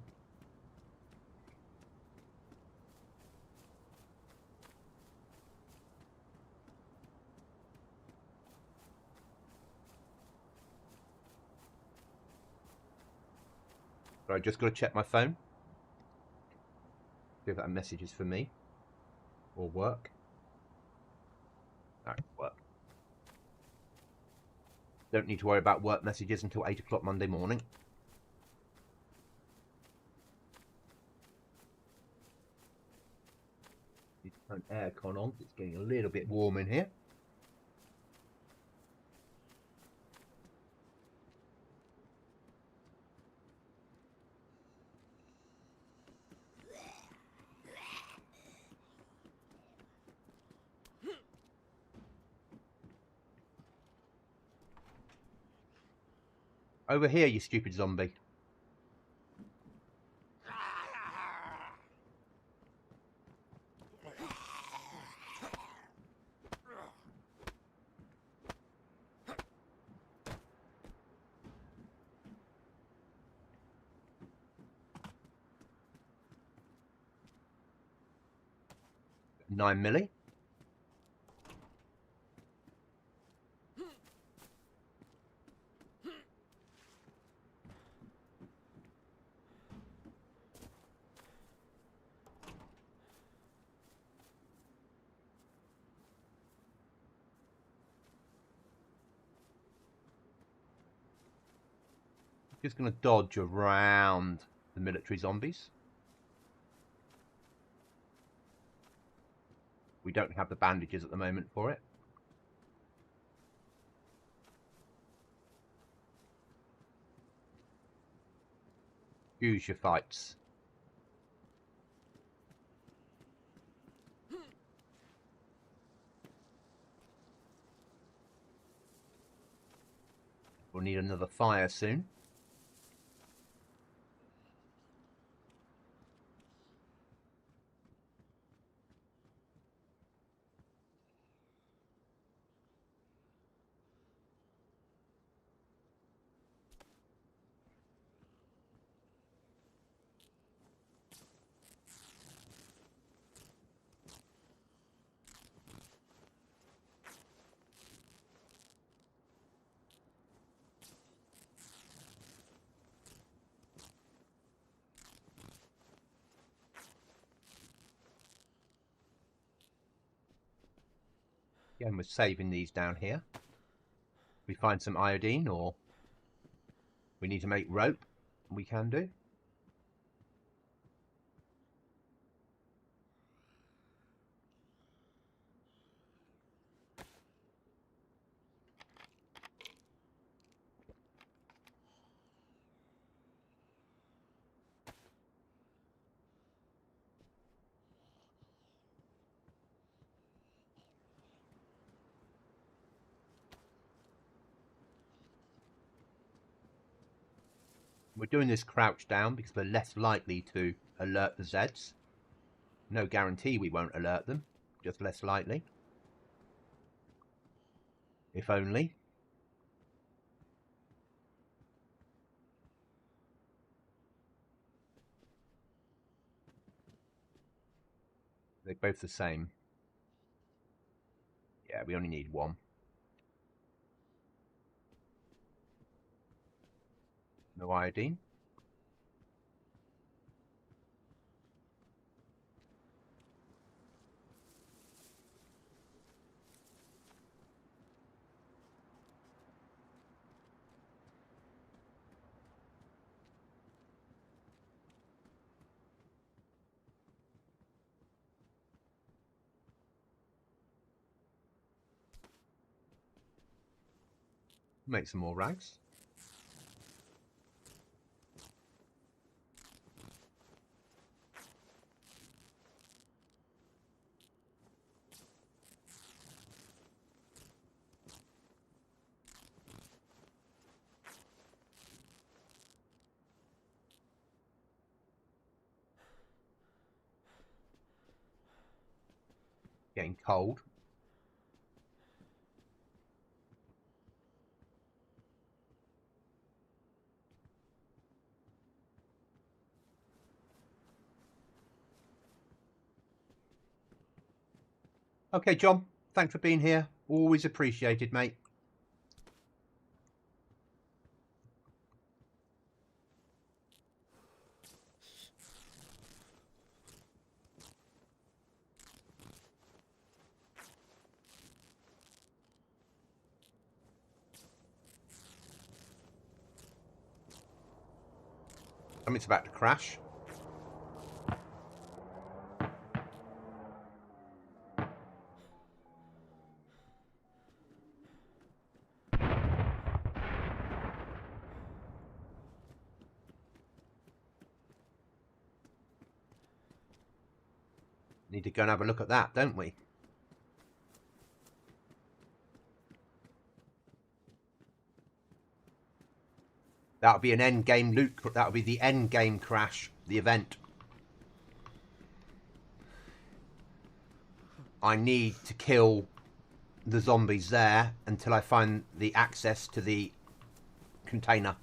But I just got to check my phone. See if that message is for me. Or work. Alright, work. Don't need to worry about work messages until 8 o'clock Monday morning. Need to turn aircon on. It's getting a little bit warm in here. Over here, you stupid zombie. $9 milli. Just going to dodge around the military zombies. We don't have the bandages at the moment for it. Choose your fights. We'll need another fire soon. Again, we're saving these down here. We find some iodine, or we need to make rope. We can do. We're doing this crouch down because we're less likely to alert the Zeds. No guarantee we won't alert them, just less likely. If only. They're both the same. Yeah, we only need one. No iodine. Make some more rags. Getting cold. Okay, John, thanks for being here. Always appreciated, mate. Something's about to crash. Need to go and have a look at that, don't we? That would be an end game loot. That would be the end game crash, the event. I need to kill the zombies there until I find the access to the container.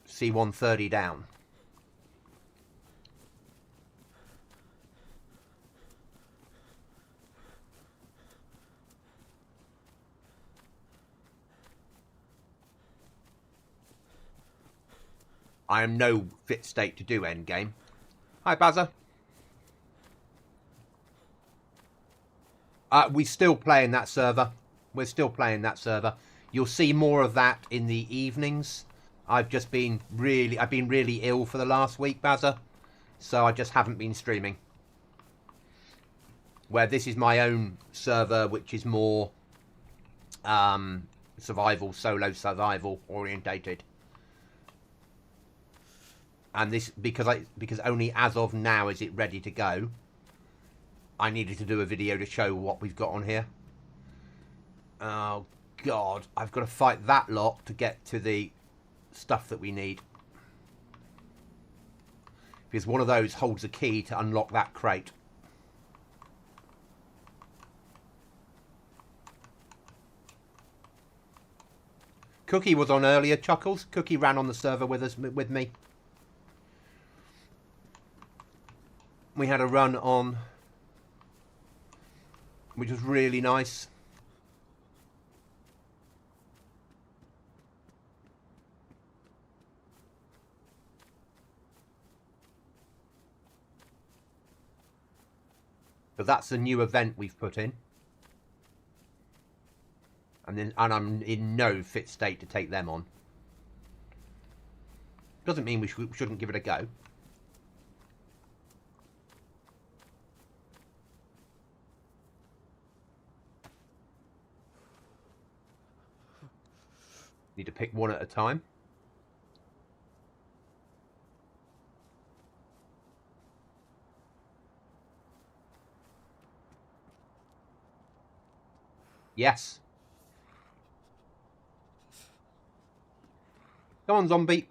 C-130 down. I am no fit state to do endgame. Hi, Bazza. We're still playing that server. We're still playing that server. You'll see more of that in the evenings. I've been really ill for the last week, Bazza. So I just haven't been streaming. Where this is my own server, which is more solo survival orientated. And this because only as of now is it ready to go. I needed to do a video to show what we've got on here. Oh God, I've got to fight that lot to get to the stuff that we need. Because one of those holds a key to unlock that crate. Cookie was on earlier, Chuckles. Cookie ran on the server with me. We had a run on which was really nice. But that's a new event we've put in. And I'm in no fit state to take them on. Doesn't mean we shouldn't give it a go. Need to pick one at a time. Yes. Come on, zombie.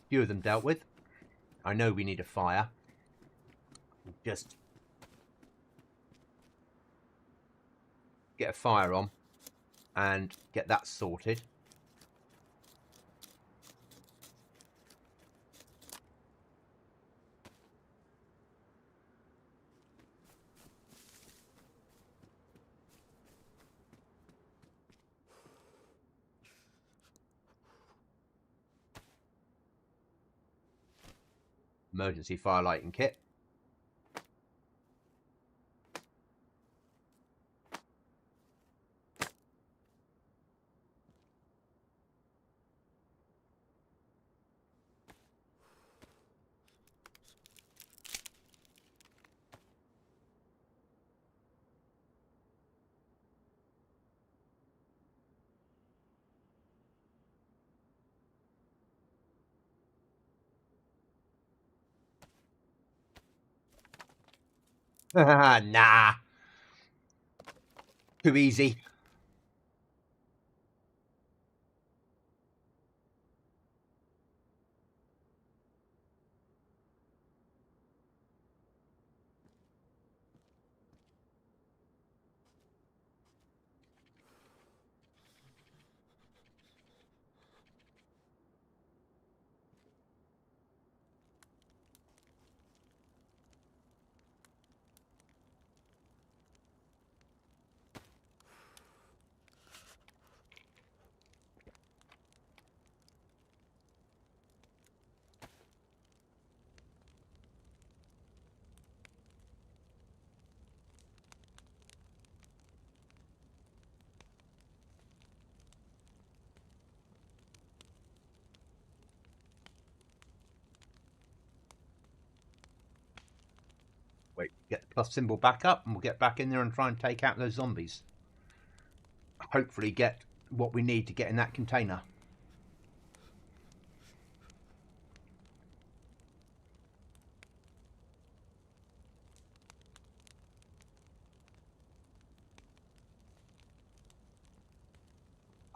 Few of them dealt with. I know we need a fire. Just get a fire on and get that sorted. Emergency fire lighting kit. Nah. Too easy. Wait, get the plus symbol back up and we'll get back in there and try and take out those zombies. Hopefully get what we need to get in that container.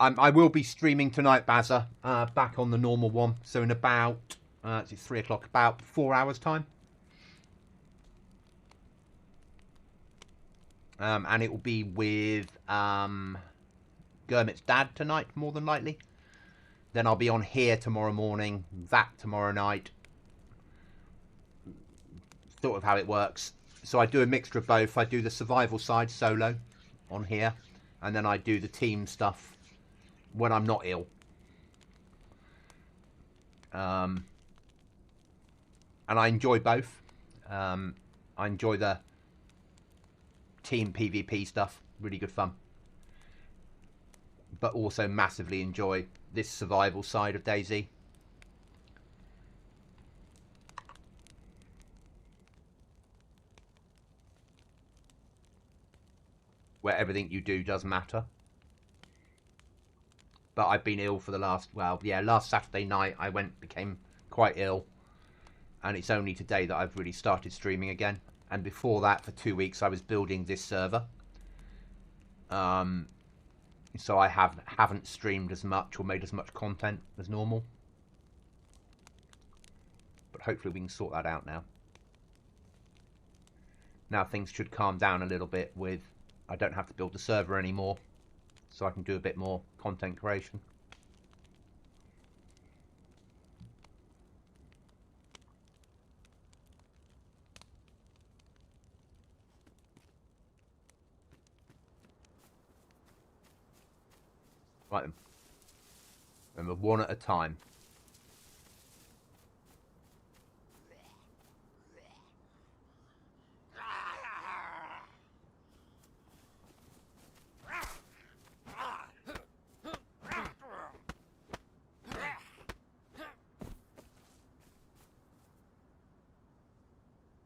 I will be streaming tonight, Bazza, back on the normal one. So in about, it's 3 o'clock, about 4 hours time. And it will be with Gurmit's dad tonight, more than likely. Then I'll be on here tomorrow morning, that tomorrow night. Sort of how it works. So I do a mixture of both. I do the survival side solo on here, and then I do the team stuff when I'm not ill. And I enjoy both. I enjoy the team PvP stuff, really good fun. But also massively enjoy this survival side of DayZ. Where everything you do does matter. But I've been ill for the last, well, yeah, last Saturday night I became quite ill. And it's only today that I've really started streaming again. And before that, for 2 weeks, I was building this server. So I haven't streamed as much or made as much content as normal. But hopefully we can sort that out now. Now things should calm down a little bit with, I don't have to build the server anymore. So I can do a bit more content creation. Right then. Remember, one at a time.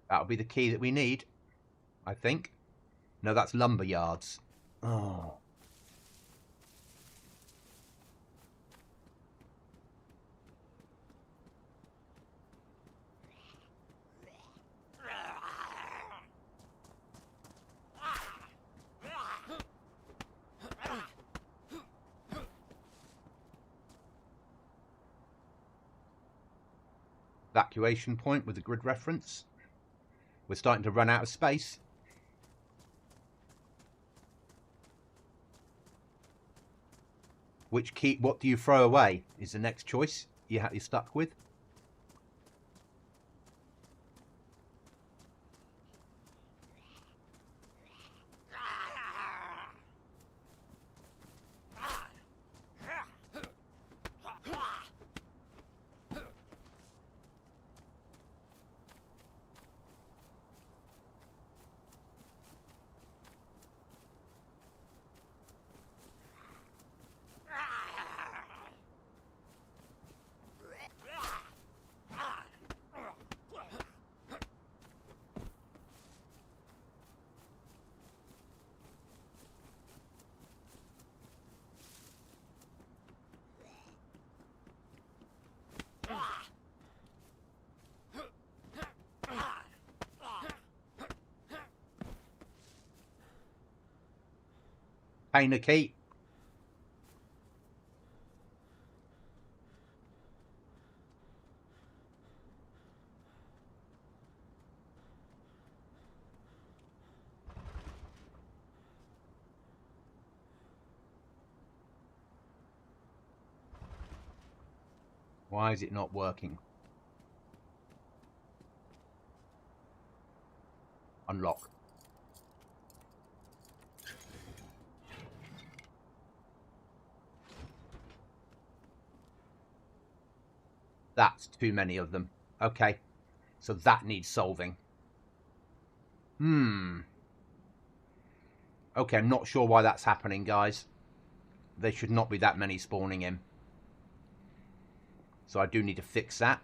That'll be the key that we need, I think. No, that's lumber yards. Oh. Evacuation point with the grid reference. We're starting to run out of space. Which key, what do you throw away is the next choice you're stuck with. Painter key. Why is it not working? Unlock. That's too many of them. Okay. So that needs solving. Okay, I'm not sure why that's happening, guys. There should not be that many spawning in. So I do need to fix that.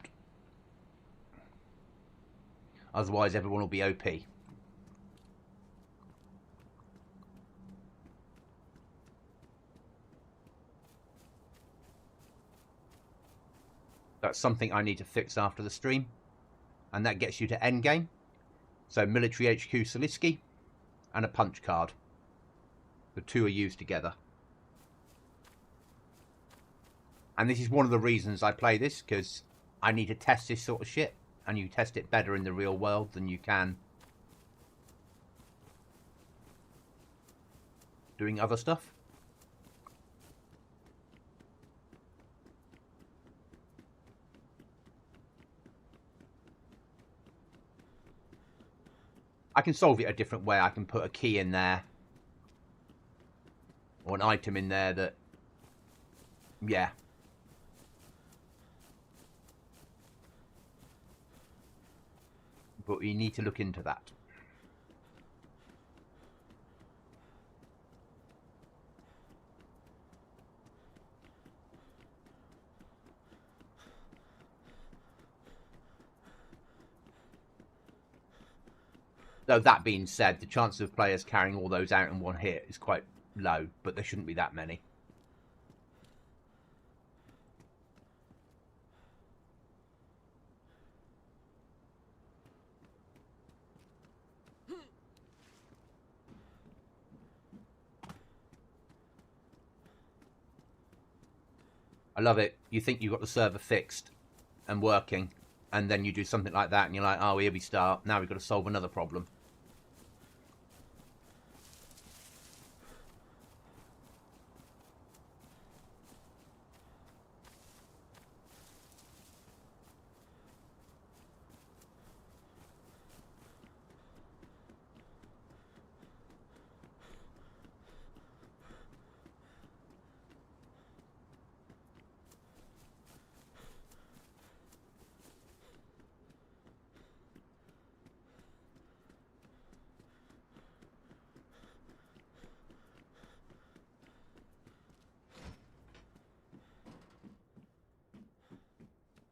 Otherwise everyone will be OP. That's something I need to fix after the stream. And that gets you to endgame. So Military HQ Salisky and a punch card. The two are used together. And this is one of the reasons I play this, because I need to test this sort of shit. And you test it better in the real world than you can doing other stuff. I can solve it a different way. I can put a key in there. Or an item in there that... Yeah. But we need to look into that. Though that being said, the chance of players carrying all those out in one hit is quite low, but there shouldn't be that many. I love it. You think you've got the server fixed and working, and then you do something like that, and you're like, oh, here we start. Now we've got to solve another problem.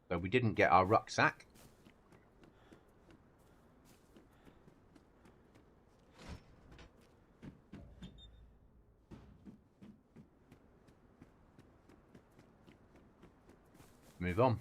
So we didn't get our rucksack. Move on.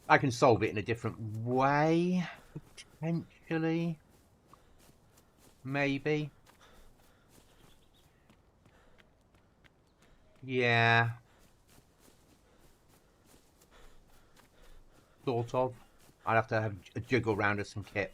I can solve it in a different way, potentially. Maybe. Yeah. Sort of. I'd have to have a jiggle round of some kit.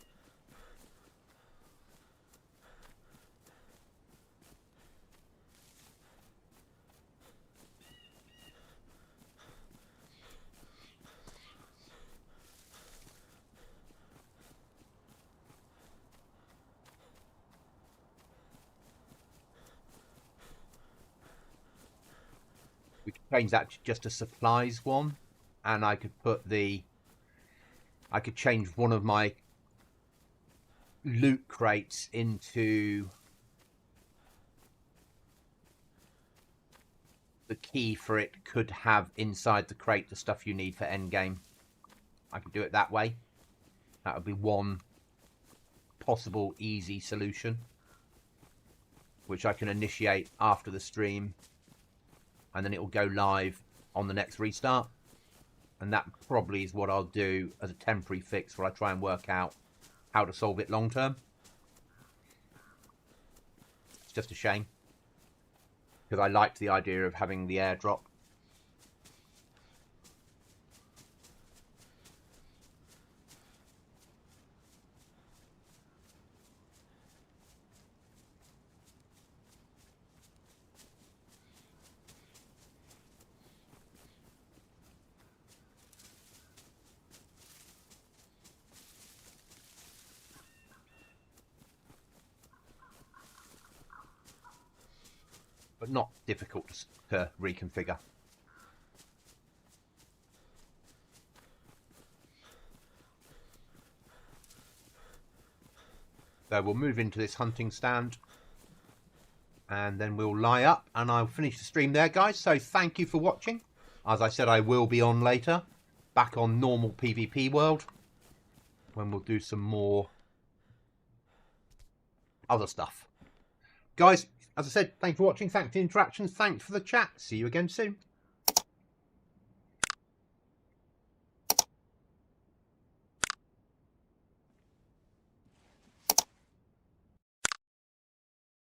We could change that to just a supplies one, and I could put the... I could change one of my loot crates into the key for it could have inside the crate the stuff you need for endgame. I could do it that way. That would be one possible easy solution, which I can initiate after the stream, and then it will go live on the next restart. And that probably is what I'll do as a temporary fix, where I try and work out how to solve it long term. It's just a shame, because I liked the idea of having the airdrop. But not difficult to reconfigure. So we'll move into this hunting stand. And then we'll lie up. And I'll finish the stream there, guys. So thank you for watching. As I said, I will be on later. Back on normal PvP world. When we'll do some more other stuff. Guys, as I said, thanks for watching. Thanks for the interactions. Thanks for the chat. See you again soon.